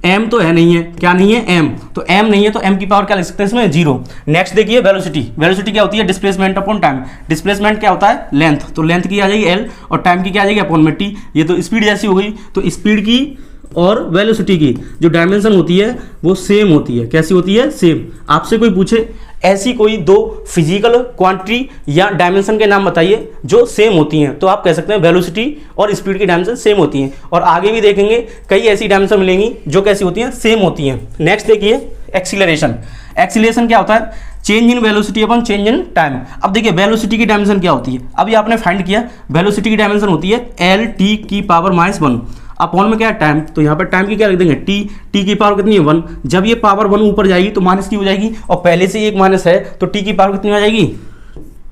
m तो है नहीं है, क्या नहीं है m, तो m नहीं है तो m की पावर क्या लिख सकते हैं इसमें 0। नेक्स्ट देखिए वेलोसिटी। वेलोसिटी क्या होती है, डिस्प्लेसमेंट अपॉन टाइम। डिस्प्लेसमेंट क्या होता है, लेंथ, तो लेंथ की आ जाएगी l और टाइम की क्या आ जाएगी अपॉन में t। ये तो स्पीड जैसी हो गई। तो स्पीड की और वेलोसिटी की जो डायमेंशन होती है वो सेम होती है। कैसी होती है, सेम। आपसे कोई पूछे ऐसी कोई दो फिजिकल क्वांटिटी या डायमेंशन के नाम बताइए जो सेम होती हैं, तो आप कह सकते हैं वेलोसिटी और स्पीड की डायमेंशन सेम होती हैं। और आगे भी देखेंगे कई ऐसी डायमेंशन मिलेंगी जो कैसी होती हैं, सेम होती हैं। नेक्स्ट देखिए एक्सीलरेशन। एक्सीलरेशन क्या होता है, change in velocity upon change in time. अब देखिए वेलोसिटी की डायमेंशन क्या होती है, अभी आपने फाइंड किया वेलोसिटी की डायमेंशन होती है एल टी की पावर -1 अपॉन में क्या है टाइम। तो यहाँ पर टाइम की क्या लिख देंगे टी, टी की पावर कितनी है 1। जब ये पावर 1 ऊपर जाएगी तो माइनस की हो जाएगी, और पहले से ही एक माइनस है तो टी की पावर कितनी हो जाएगी,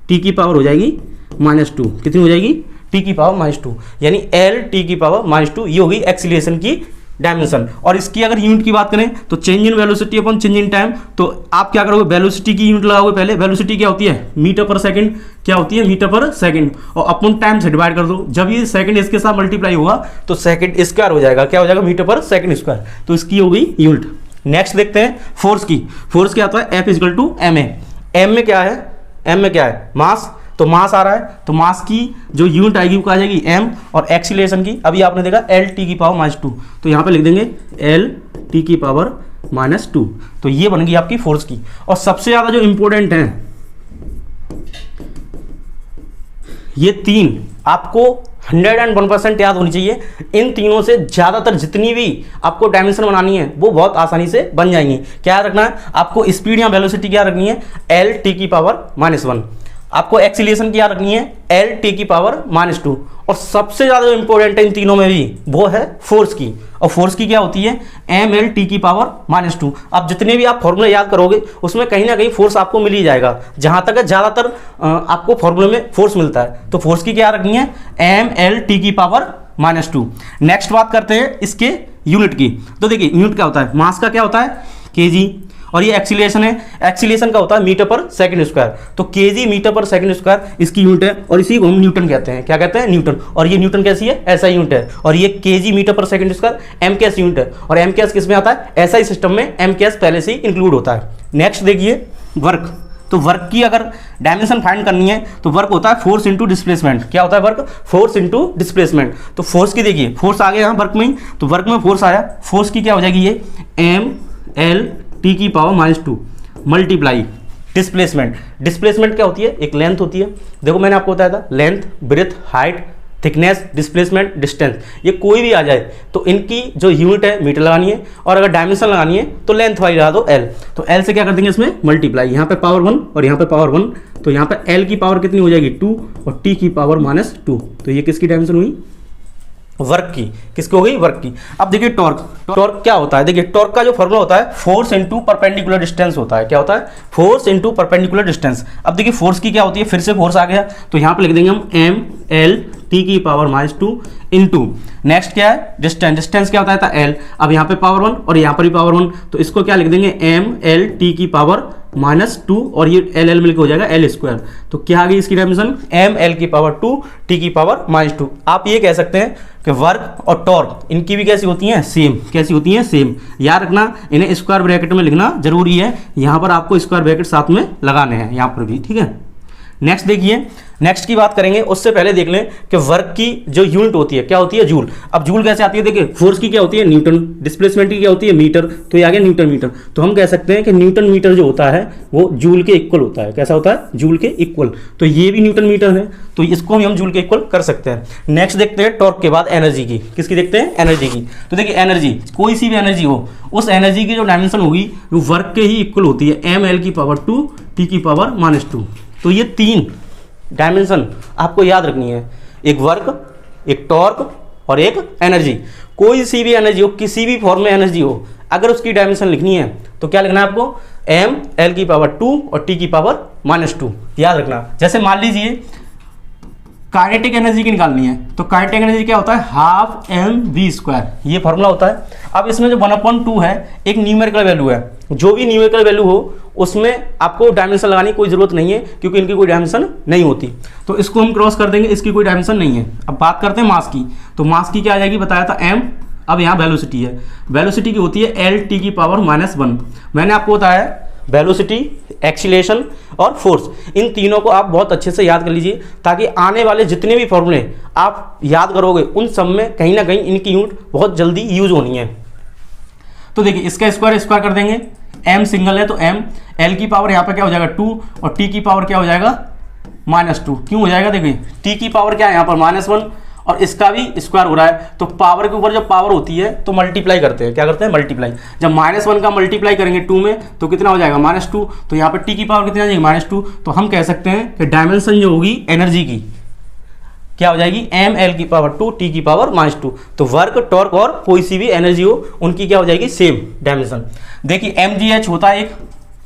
टी की पावर हो जाएगी -2। कितनी हो जाएगी, टी की पावर -2, यानी एल टी की पावर -2। ये होगी एक्सीलरेशन की डायमेंशन। और इसकी अगर यूनिट की बात करें तो change in velocity upon change in time. तो आप क्या करोगे, वेलोसिटी की यूनिट लगाओगे पहले। वेलोसिटी क्या होती है, मीटर पर सेकंड। क्या होती है, मीटर पर सेकंड, और अपॉन टाइम से डिवाइड कर दो। जब ये सेकंड इसके साथ मल्टीप्लाई होगा तो सेकंड स्क्वायर हो जाएगा। क्या हो जाएगा, मीटर पर सेकंड स्क्वायर। तो इसकी हो गई यूनिट। नेक्स्ट देखते हैं फोर्स की। फोर्स क्या होता है, F = ma। m में क्या है, m में क्या है, मास। तो मास आ रहा है तो मास की जो यूनिट आएगी वो क्या आ जाएगी m, और एक्सीलरेशन की अभी आपने देखा एल टी की पावर -2, तो यहाँ पे लिख देंगे एल टी की पावर -2। तो ये बन गई आपकी फोर्स की। और सबसे ज़्यादा जो इंपॉर्टेंट है ये तीन, आपको 101% याद होनी चाहिए। इन तीनों से ज़्यादातर जितनी भी आपको डायमेंशन बनानी है वो बहुत आसानी से बन जाएंगी। क्या याद रखना है आपको, स्पीड या वेलोसिटी क्या रखनी है, एल टी की पावर -1। आपको एक्सीलरेशन की याद रखनी है एल टी की पावर -2। और सबसे ज़्यादा जो इंपॉर्टेंट है इन तीनों में भी वो है फोर्स की। और फोर्स की क्या होती है, एम एल टी की पावर -2। अब जितने भी आप फॉर्मूले याद करोगे उसमें कहीं ना कहीं फोर्स आपको मिल ही जाएगा। जहां तक ज़्यादातर आपको फॉर्मूले में फोर्स मिलता है। तो फोर्स की क्या रखनी है, एम एल टी की पावर -2। नेक्स्ट बात करते हैं इसके यूनिट की। तो देखिए यूनिट क्या होता है, मास का क्या होता है केजी, और ये एक्सीलरेशन है, एक्सीलरेशन का होता है मीटर पर सेकंड स्क्वायर। तो केजी मीटर पर सेकंड स्क्वायर इसकी यूनिट है, और इसी को हम न्यूटन कहते हैं। क्या कहते हैं, न्यूटन। और ये न्यूटन कैसी है, एसआई यूनिट है। और ये केजी मीटर पर सेकंड स्क्वायर एमकेएस यूनिट है। और एमकेएस किस में आता है, एसआई सिस्टम में एमकेएस पहले से ही इंक्लूड होता है। नेक्स्ट देखिए वर्क। तो वर्क की अगर डायमेंशन फाइंड करनी है तो वर्क होता है फोर्स इंटू डिस्प्लेसमेंट। क्या होता है वर्क, फोर्स इंटू डिस्प्लेसमेंट। तो फोर्स की देखिए, फोर्स आ गया यहाँ वर्क में ही, तो वर्क में फोर्स आया, फोर्स की क्या हो जाएगी ये एम एल टी की पावर -2 मल्टीप्लाई डिस्प्लेसमेंट। डिस्प्लेसमेंट क्या होती है, एक लेंथ होती है। देखो मैंने आपको बताया था length, breadth, height, thickness, displacement, distance, ये कोई भी आ जाए तो इनकी जो यूनिट है मीटर लगानी है, और अगर डायमेंशन लगानी है तो लेंथ वाली लगा दो एल। तो एल से क्या कर देंगे इसमें मल्टीप्लाई, यहाँ पे पावर 1 और यहाँ पे पावर 1, तो यहाँ पे एल की पावर कितनी हो जाएगी 2 और टी की पावर -2। तो ये किसकी डायमेंशन हुई, वर्क की। किसकी हो गई, वर्क की। अब देखिए टॉर्क। टॉर्क क्या होता है, देखिए टॉर्क का जो फॉर्मूला होता है फोर्स इंटू परपेंडिकुलर डिस्टेंस होता है। क्या होता है, फोर्स इंटू परपेंडिकुलर डिस्टेंस। अब देखिए फोर्स की क्या होती है, फिर से फोर्स आ गया तो यहाँ पे लिख देंगे हम एम एल टी की पावर -2 इंटू नेक्स्ट क्या है डिस्टेंस। डिस्टेंस क्या होता है एल। अब यहाँ पे पावर 1 और यहाँ पर भी पावर 1, तो इसको क्या लिख देंगे एम एल टी की पावर -2, और ये एल एल मिलकर हो जाएगा एल स्क्वायर। तो क्या आ गई इसकी डायमेंशन, एम एल की पावर 2 टी की पावर -2। आप ये कह सकते हैं कि वर्क और टॉर्क इनकी भी कैसी होती हैं, सेम। कैसी होती हैं, सेम। याद रखना इन्हें स्क्वायर ब्रैकेट में लिखना जरूरी है। यहाँ पर आपको स्क्वायर ब्रैकेट साथ में लगाने हैं यहाँ पर भी, ठीक है। नेक्स्ट देखिए नेक्स्ट की बात करेंगे, उससे पहले देख लें कि वर्क की जो यूनिट होती है क्या होती है, जूल। अब जूल कैसे आती है, देखिए फोर्स की क्या होती है, न्यूटन, डिस्प्लेसमेंट की क्या होती है, मीटर, तो ये आ गया न्यूटन मीटर। तो हम कह सकते हैं कि न्यूटन मीटर जो होता है वो जूल के इक्वल होता है। कैसा होता है, जूल के इक्वल। तो ये भी न्यूटन मीटर है, तो इसको भी हम जूल के इक्वल कर सकते हैं। नेक्स्ट देखते हैं टॉर्क के बाद एनर्जी की। किसकी देखते हैं, एनर्जी की। तो देखिए एनर्जी, कोई सी भी एनर्जी हो, उस एनर्जी की जो डायमेंशन होगी वो वर्क के ही इक्वल होती है, ml की पावर 2 t की पावर -2। तो ये 3 डायमेंशन आपको याद रखनी है, एक वर्क, एक टॉर्क और एक एनर्जी। कोई सी भी एनर्जी हो, किसी भी फॉर्म में एनर्जी हो, अगर उसकी डायमेंशन लिखनी है तो क्या लिखना है आपको, ml की पावर 2 और t की पावर -2 याद रखना। जैसे मान लीजिए काइनेटिक एनर्जी की निकालनी है, तो काइनेटिक एनर्जी क्या होता है, हाफ mv², ये फॉर्मूला होता है। अब इसमें जो 1/2 है एक न्यूमेरिकल वैल्यू है, जो भी न्यूमेरिकल वैल्यू हो उसमें आपको डायमेंशन लगाने की कोई जरूरत नहीं है, क्योंकि इनकी कोई डायमेंशन नहीं होती। तो इसको हम क्रॉस कर देंगे, इसकी कोई डायमेंशन नहीं है। अब बात करते हैं मास की, तो मास की क्या आ जाएगी, बताया था m। अब यहाँ वेलोसिटी है, वेलोसिटी की होती है l/t की पावर -1। मैंने आपको बताया वेलोसिटी, एक्सीलरेशन और फोर्स, इन तीनों को आप बहुत अच्छे से याद कर लीजिए, ताकि आने वाले जितने भी फॉर्मूले आप याद करोगे उन सब में कहीं ना कहीं इनकी यूनिट बहुत जल्दी यूज होनी है। तो देखिए इसका स्क्वायर कर देंगे, m सिंगल है तो m, l की पावर यहाँ पे क्या हो जाएगा 2 और t की पावर क्या हो जाएगा -2। क्यों हो जाएगा, देखिए t की पावर क्या है यहाँ पर -1 और इसका भी स्क्वायर हो रहा है, तो पावर के ऊपर जब पावर होती है तो मल्टीप्लाई करते हैं। क्या करते हैं, मल्टीप्लाई। जब -1 का मल्टीप्लाई करेंगे 2 में तो कितना हो जाएगा -2, तो यहाँ पर t की पावर कितनी आ जाएगी -2। तो हम कह सकते हैं कि डायमेंशन जो होगी एनर्जी की क्या हो जाएगी, ml की पावर 2 t की पावर -2। तो वर्क, टॉर्क और कोई सी भी एनर्जी हो उनकी क्या हो जाएगी, सेम डायमेंशन। देखिए mgh होता है एक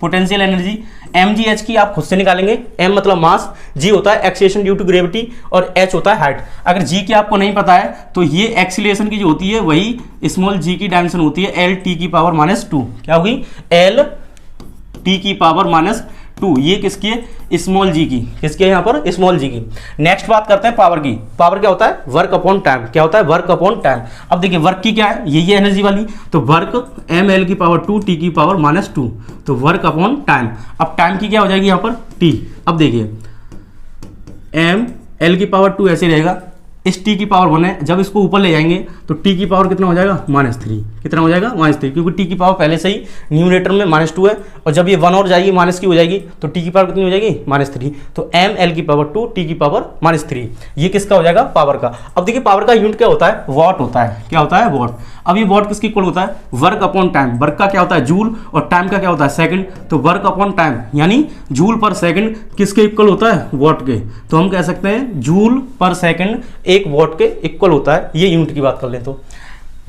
पोटेंशियल एनर्जी, mgh की आप खुद से निकालेंगे। m मतलब मास, g होता है एक्सीलरेशन ड्यू टू ग्रेविटी और h होता है हाइट। अगर g की आपको नहीं पता है तो ये एक्सीलरेशन की जो होती है वही स्मॉल g की डायमेंशन होती है l/t की पावर -2। क्या होगी, l/t की पावर -2। ये किसकी है, स्मॉल जी की। किसकी है यहाँ पर, स्मॉल जी की। नेक्स्ट बात करते हैं पावर की। पावर क्या होता है, वर्क अपॉन टाइम। क्या होता है, वर्क अपॉन टाइम। अब देखिए वर्क की क्या है, ये एनर्जी वाली, तो वर्क ml की पावर 2 t की पावर -2, तो वर्क अपॉन टाइम। अब टाइम की क्या हो जाएगी यहाँ पर, t। अब देखिए ml की पावर 2 ऐसे रहेगा, इस t की पावर 1 है, जब इसको ऊपर ले जाएंगे तो t की पावर कितना हो जाएगा, -3। कितना हो जाएगा, -3, क्योंकि t की पावर पहले से ही न्यूमरेटर में -2 है, और जब ये 1 और जाएगी माइनस की हो जाएगी तो t की पावर कितनी हो जाएगी, -3। तो ml की पावर 2 t की पावर -3, ये किसका हो जाएगा, पावर का। अब देखिए पावर का यूनिट क्या होता है, वॉट होता है। क्या होता है, वॉट। अब ये वॉट किसकी इक्वल होता है, वर्क अपॉन टाइम। वर्क का क्या होता है, जूल, और टाइम का क्या होता है, सेकंड। तो वर्क अपॉन टाइम यानी जूल पर सेकंड किसके इक्वल होता है, वॉट के। तो हम कह सकते हैं जूल पर सेकंड एक वॉट के इक्वल होता है। ये यूनिट की बात कर लें तो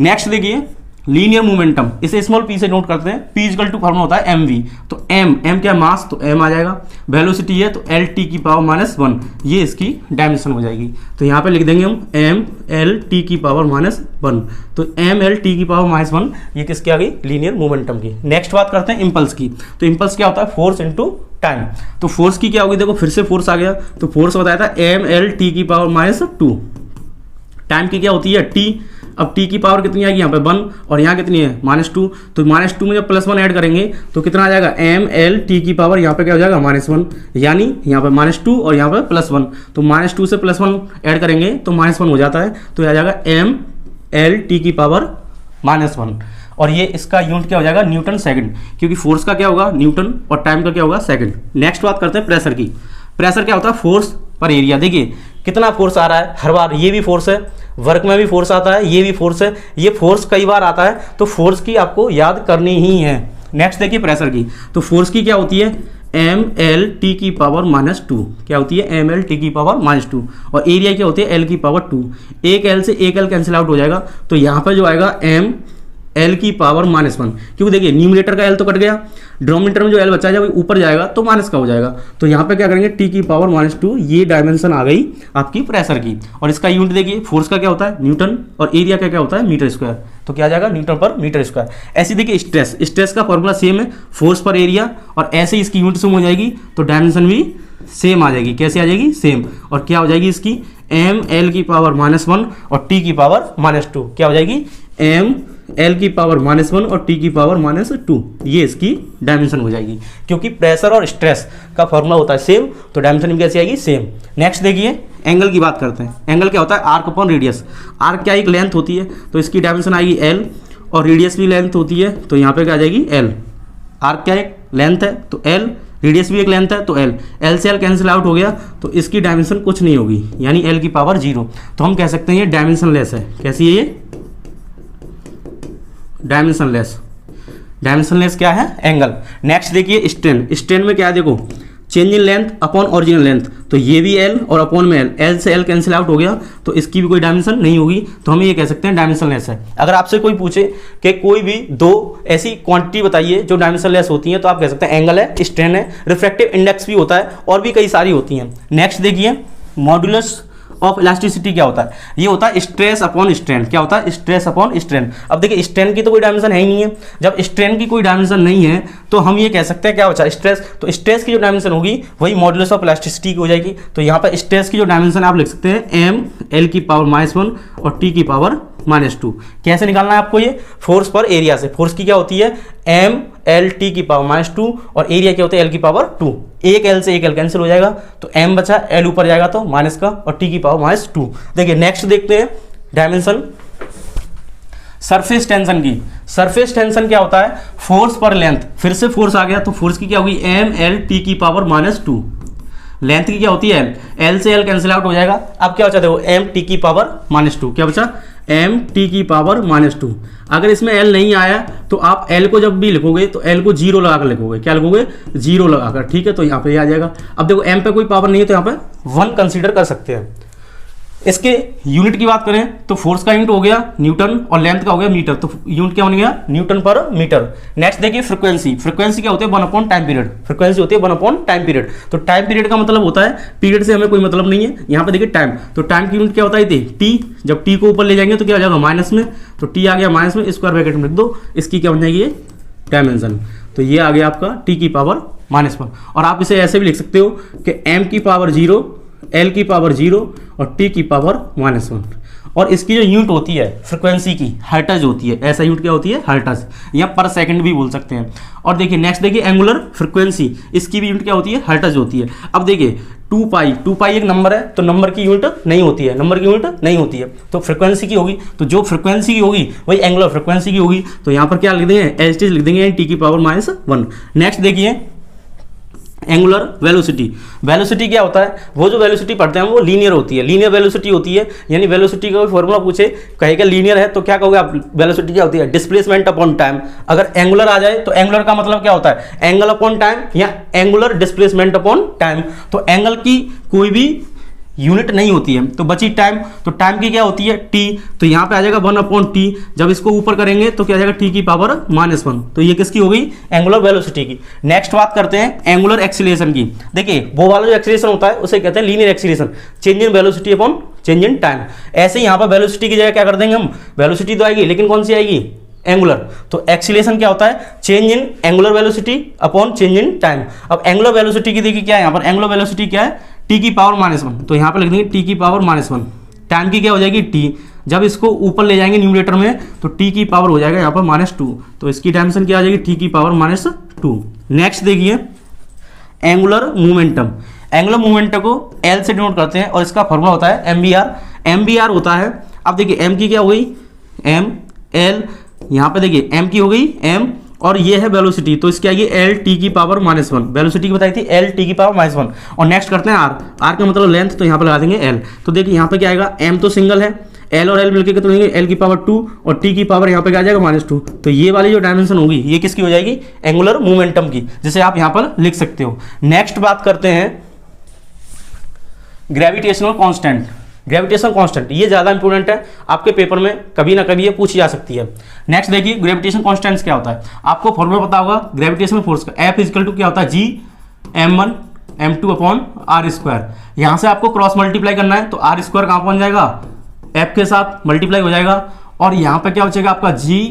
नेक्स्ट देखिए लीनियर मोमेंटम, इसे स्मॉल p से नोट करते हैं। p इक्वल टू फॉर्मूला होता है mv। तो m क्या मास, तो m आ जाएगा। वेलोसिटी है तो l/t की पावर -1, ये इसकी डायमेंशन हो जाएगी। तो यहाँ पे लिख देंगे हम ml/t की पावर -1। तो ml/t की पावर -1 ये किसकी आ गई, लीनियर मोमेंटम की। नेक्स्ट बात करते हैं इम्पल्स की। तो इम्पल्स क्या होता है, फोर्स इंटू टाइम। तो फोर्स की क्या होगी, देखो फिर से फोर्स आ गया, तो फोर्स बताया था ml/t की पावर -2। टाइम की क्या होती है, t। अब t की पावर कितनी आएगी यहाँ पे 1, और यहाँ कितनी है -2। तो -2 में जब +1 ऐड करेंगे तो कितना आ जाएगा, ml/t की पावर यहाँ पे क्या हो जाएगा -1, यानी यहाँ पे -2 और यहाँ पे +1। तो -2 से +1 ऐड करेंगे तो -1 हो जाता है, तो आ जाएगा ml/t की पावर -1। और ये इसका यूनिट क्या हो जाएगा, न्यूटन सेकंड, क्योंकि फोर्स का क्या होगा न्यूटन और टाइम का क्या होगा सेकंड। नेक्स्ट बात करते हैं प्रेशर की। प्रेशर क्या होता है, फोर्स पर एरिया। देखिए कितना फोर्स आ रहा है हर बार, ये भी फोर्स है, वर्क में भी फोर्स आता है, ये भी फोर्स है, ये फोर्स कई बार आता है, तो फोर्स की आपको याद करनी ही है। नेक्स्ट देखिए प्रेशर की। तो फोर्स की क्या होती है, ml/t की पावर -2। क्या होती है, ml/t की पावर -2। और एरिया क्या होती है, l की पावर 2। एक l से एक l कैंसिल आउट हो जाएगा, तो यहाँ पर जो आएगा ml की पावर -1। क्योंकि देखिए न्यूमरेटर का l तो कट गया, डिनोमिनेटर में जो l बचा जब ऊपर जाएगा तो माइनस का हो जाएगा। तो यहाँ पे क्या करेंगे, t की पावर -2, ये डायमेंशन आ गई आपकी प्रेशर की। और इसका यूनिट देखिए, फोर्स का क्या होता है न्यूटन, और एरिया का क्या होता है मीटर स्क्वायर। तो क्या आ जाएगा, न्यूटन पर मीटर स्क्वायर। ऐसे देखिए स्ट्रेस, स्ट्रेस का फॉर्मूला सेम है, फोर्स पर एरिया, और ऐसे इसकी यूनिट सेम हो जाएगी तो डायमेंशन भी सेम आ जाएगी। कैसे आ जाएगी, सेम। और क्या हो जाएगी इसकी, ml की पावर -1 और t की पावर -2। क्या हो जाएगी, L की पावर -1 और T की पावर -2, ये इसकी डायमेंशन हो जाएगी। क्योंकि प्रेशर और स्ट्रेस का फॉर्मूला होता है सेम, तो डायमेंशन भी कैसी आएगी, सेम। नेक्स्ट देखिए एंगल की बात करते हैं। एंगल क्या होता है, आर्क अपॉन रेडियस। आर्क क्या एक लेंथ होती है, तो इसकी डायमेंशन आएगी L, और रेडियस भी लेंथ होती है, तो यहाँ पे क्या आ जाएगी L। आर्क क्या एक लेंथ है तो L, रेडियस भी एक लेंथ है तो L। L से L कैंसिल आउट हो गया, तो इसकी डायमेंशन कुछ नहीं होगी, यानी L की पावर 0। तो हम कह सकते हैं ये डायमेंशनलेस है। कैसी है ये, डायमेंशनलेस। डायमेंशनलेस क्या है, एंगल। नेक्स्ट देखिए स्ट्रेन। स्ट्रेन में क्या है, देखो change in length upon original length, तो ये भी L और अपॉन में L, L से L कैंसिल आउट हो गया, तो इसकी भी कोई डायमेंशन नहीं होगी, तो हम ये कह सकते हैं डायमेंशनलेस है। अगर आपसे कोई पूछे कि कोई भी दो ऐसी क्वांटिटी बताइए जो डायमेंशनलेस होती हैं, तो आप कह सकते हैं एंगल है, स्ट्रेन है, रिफ्रैक्टिव इंडेक्स भी होता है, और भी कई सारी होती हैं। नेक्स्ट देखिए मॉड्यूलस ऑफ इलास्टिसिटी क्या होता है, ये होता है स्ट्रेस अपॉन स्ट्रेन। क्या होता है, स्ट्रेस अपॉन स्ट्रेन। अब देखिए स्ट्रेन की तो कोई डायमेंशन है ही नहीं है, जब स्ट्रेन की कोई डायमेंशन नहीं है तो हम ये कह सकते हैं क्या बचा, स्ट्रेस। तो स्ट्रेस की जो डायमेंशन होगी वही मॉड्यूलस ऑफ इलास्टिसिटी की हो जाएगी। तो यहाँ पर स्ट्रेस की जो डायमेंशन आप लिख सकते हैं m L की पावर -1 और T की पावर -2। कैसे निकालना है आपको, ये फोर्स पर एरिया से। फोर्स की क्या होती है, m L T की पावर -2, और एरिया क्या होता है L की पावर 2। एक L से एक L कैंसिल हो जाएगा, तो m बचा, L ऊपर जाएगा तो माइनस का, और T की पावर -2। देखिए नेक्स्ट देखते हैं डायमेंशन सरफेस टेंशन की। सरफेस टेंशन क्या होता है, फोर्स पर लेंथ। फिर से फोर्स आ गया, तो फोर्स की क्या होगी, m L T की पावर -2। लेंथ की क्या होती है L, L से L कैंसिल आउट हो जाएगा। अब क्या बचा, देखो m T की पावर -2। क्या बचा, m T की पावर -2। अगर इसमें L नहीं आया तो आप L को जब भी लिखोगे तो L को 0 लगाकर लिखोगे। क्या लिखोगे, 0 लगाकर, ठीक है। तो यहाँ पे ये आ जाएगा। अब देखो m पे कोई पावर नहीं है, तो यहाँ पे 1 कंसीडर कर सकते हैं। इसके यूनिट की बात करें तो फोर्स का यूनिट हो गया न्यूटन, और लेंथ का हो गया मीटर, तो यूनिट क्या बन गया, न्यूटन पर मीटर। नेक्स्ट देखिए फ्रीक्वेंसी। फ्रीक्वेंसी क्या होती है, 1 टाइम पीरियड। फ्रीक्वेंसी होती है 1 टाइम पीरियड। तो टाइम पीरियड का मतलब होता है, पीरियड से हमें कोई मतलब नहीं है। यहाँ पे देखिए टाइम, तो टाइम की यूनिट क्या होता है टी। जब टी को ऊपर ले जाएंगे तो क्या हो जाएगा, माइनस में, तो टी आ गया माइनस में, स्क्वायर ब्रैकेट में लिख दो, इसकी क्या बन जाएगी, ये डायमेंशन। तो ये आ गया आपका टी की पावर -1। और आप इसे ऐसे भी लिख सकते हो कि m की पावर 0, L की पावर 0 और T की पावर -1। और इसकी जो यूनिट होती है फ्रीक्वेंसी की, हर्ट्ज होती है। ऐसा यूनिट क्या होती है, हर्ट्ज, या पर सेकंड भी बोल सकते हैं। और देखिए नेक्स्ट देखिए एंगुलर फ्रीक्वेंसी, इसकी भी यूनिट क्या होती है, हर्ट्ज होती है। अब देखिए 2 पाई एक नंबर है, तो नंबर की यूनिट नहीं होती है, नंबर की यूनिट नहीं होती है, तो फ्रीक्वेंसी की होगी। तो जो फ्रीक्वेंसी की होगी वही एंगुलर फ्रीक्वेंसी की होगी। तो यहाँ पर क्या लिख देंगे, एच लिख देंगे, T की पावर -1। नेक्स्ट देखिए एंगुलर वेलोसिटी। वेलोसिटी क्या होता है, वो जो वेलोसिटी पढ़ते हैं वो लीनियर होती है, लीनियर वेलोसिटी होती है। यानी वेलोसिटी का कोई फॉर्मूला पूछे, कहेगा लीनियर है, तो क्या कहोगे आप, वेलोसिटी क्या होती है, डिस्प्लेसमेंट अपॉन टाइम। अगर एंगुलर आ जाए तो एंगुलर का मतलब क्या होता है, एंगल अपॉन टाइम या एंगुलर डिस्प्लेसमेंट अपॉन टाइम। तो एंगल की कोई भी यूनिट नहीं होती है, तो बची टाइम। तो टाइम की क्या होती है, टी। तो यहाँ पे आ जाएगा 1/t। जब इसको ऊपर करेंगे तो क्या आ जाएगा, T की पावर -1। तो ये किसकी हो गई, एंगुलर वेलोसिटी की। नेक्स्ट बात करते हैं एंगुलर एक्सीलरेशन की। देखिए वो वाला जो एक्सीलरेशन होता है उसे कहते हैं linear acceleration, change in velocity upon change in time. ऐसे ही यहाँ पर वेलोसिटी की जगह क्या कर देंगे हम, वेलोसिटी तो आएगी लेकिन कौन सी आएगी, एंगुलर। तो एक्सीलरेशन क्या होता है, change in angular velocity upon change in time. अब एंगुलर वेलोसिटी की देखिए क्या है, यहाँ पर एंगुलर वेलोसिटी क्या है, T की पावर -1। तो यहाँ पर लिख देंगे T की पावर -1। टाइम की क्या हो जाएगी, T। जब इसको ऊपर ले जाएंगे न्यूमरेटर में तो T की पावर हो जाएगा यहाँ पर -2। तो इसकी डायमेंशन क्या आ जाएगी, T की पावर -2। नेक्स्ट देखिए एंगुलर मोमेंटम। एंगुलर मोमेंटम को L से डिनोट करते हैं और इसका फॉर्मूला होता है MBR होता है। अब देखिए M की क्या हो गई, M L, यहाँ पे देखिए M की हो गई M, और ये है वेलोसिटी, तो इसकी आएगी L T की पावर -1। वेलोसिटी की बताई थी L T की पावर -1। और नेक्स्ट करते हैं R का मतलब लेंथ, तो यहाँ पर लगा देंगे L। तो देखिए यहाँ पे क्या आएगा, M तो सिंगल है, L और L मिलकर कितना देंगे, L की पावर 2 और T की पावर यहाँ पे क्या आ जाएगा -2। तो ये वाली जो डायमेंशन होगी ये किसकी हो जाएगी, एंगुलर मोमेंटम की, जिसे आप यहाँ पर लिख सकते हो। नेक्स्ट बात करते हैं ग्रेविटेशनल कांस्टेंट। ग्रेविटेशनल कांस्टेंट ये ज़्यादा इंपॉर्टेंट है, आपके पेपर में कभी ना कभी ये पूछी जा सकती है। नेक्स्ट देखिए ग्रेविटेशनल कांस्टेंट क्या होता है, आपको फॉर्मूला पता होगा ग्रेविटेशनल फोर्स का, F = क्या होता है, G m1m2/r²। यहाँ से आपको क्रॉस मल्टीप्लाई करना है, तो r² कहाँ पहुँच जाएगा, F के साथ मल्टीप्लाई हो जाएगा, और यहाँ पे क्या बचेगा आपका G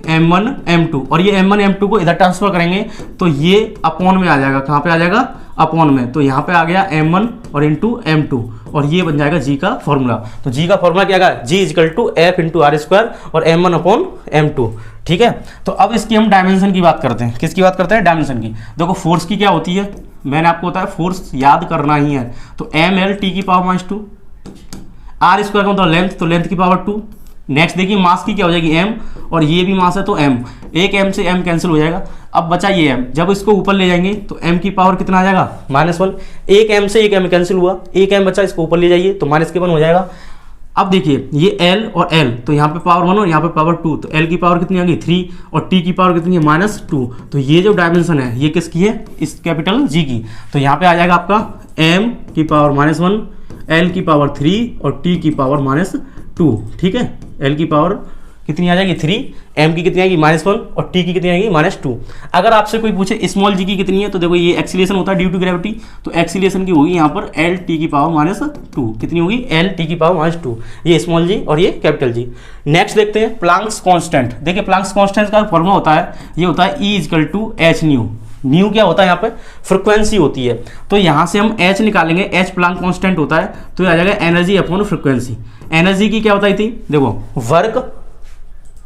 M1 M2, और ये M1 M2 को इधर ट्रांसफर करेंगे तो ये अपॉन में आ जाएगा, कहाँ पे आ जाएगा, अपॉन में। तो यहाँ पे आ गया M1 और इंटू M2, और ये बन जाएगा G का फॉर्मूला। तो G का फॉर्मूला क्या आएगा, G equal to F into R square और M1 अपॉन M2, ठीक है। तो अब इसकी हम डायमेंशन की बात करते हैं। किसकी बात करते हैं, डायमेंशन की। देखो फोर्स की क्या होती है, मैंने आपको बताया फोर्स याद करना ही है। तो ML T की पावर -2, आर स्क्वायर का मतलब लेंथ, तो लेंथ की पावर 2। नेक्स्ट देखिए मास की क्या हो जाएगी, m, और ये भी मास है तो m, एक m से m कैंसिल हो जाएगा। अब बचा ये m, जब इसको ऊपर ले जाएंगे तो m की पावर कितना आ जाएगा, -1। एक m से एक m कैंसिल हुआ, एक m बचा, इसको ऊपर ले जाइए तो -1 हो जाएगा। अब देखिए ये l और l, तो यहाँ पे पावर 1 और यहाँ पे पावर 2, तो l की पावर कितनी आ गई 3 और t की पावर कितनी है -2। तो ये जो डायमेंशन है ये किसकी है, इस कैपिटल G की। तो यहाँ पे आ जाएगा आपका m की पावर -1, l की पावर 3 और t की पावर -2, ठीक है। l की पावर कितनी आ जाएगी 3, m की कितनी आएगी -1 और t की कितनी आएगी -2। अगर आपसे कोई पूछे स्मॉल g की कितनी है, तो देखो ये एक्सीलरेशन होता है ड्यू टू ग्रेविटी, तो एक्सीलरेशन की होगी यहाँ पर l t की पावर -2, कितनी होगी l t की पावर -2, ये स्मॉल g और ये कैपिटल G। नेक्स्ट देखते हैं प्लांक्स कांस्टेंट। देखिए प्लांक्स कांस्टेंट का फॉर्मूला होता है, ये होता है E equal to h nu. Nu क्या होता है, यहाँ पे फ्रिक्वेंसी होती है, तो यहाँ से हम h निकालेंगे, h प्लांक कांस्टेंट होता है, तो ये आ जाएगा एनर्जी अपॉन फ्रिक्वेंसी। एनर्जी की क्या बताई थी, देखो वर्क,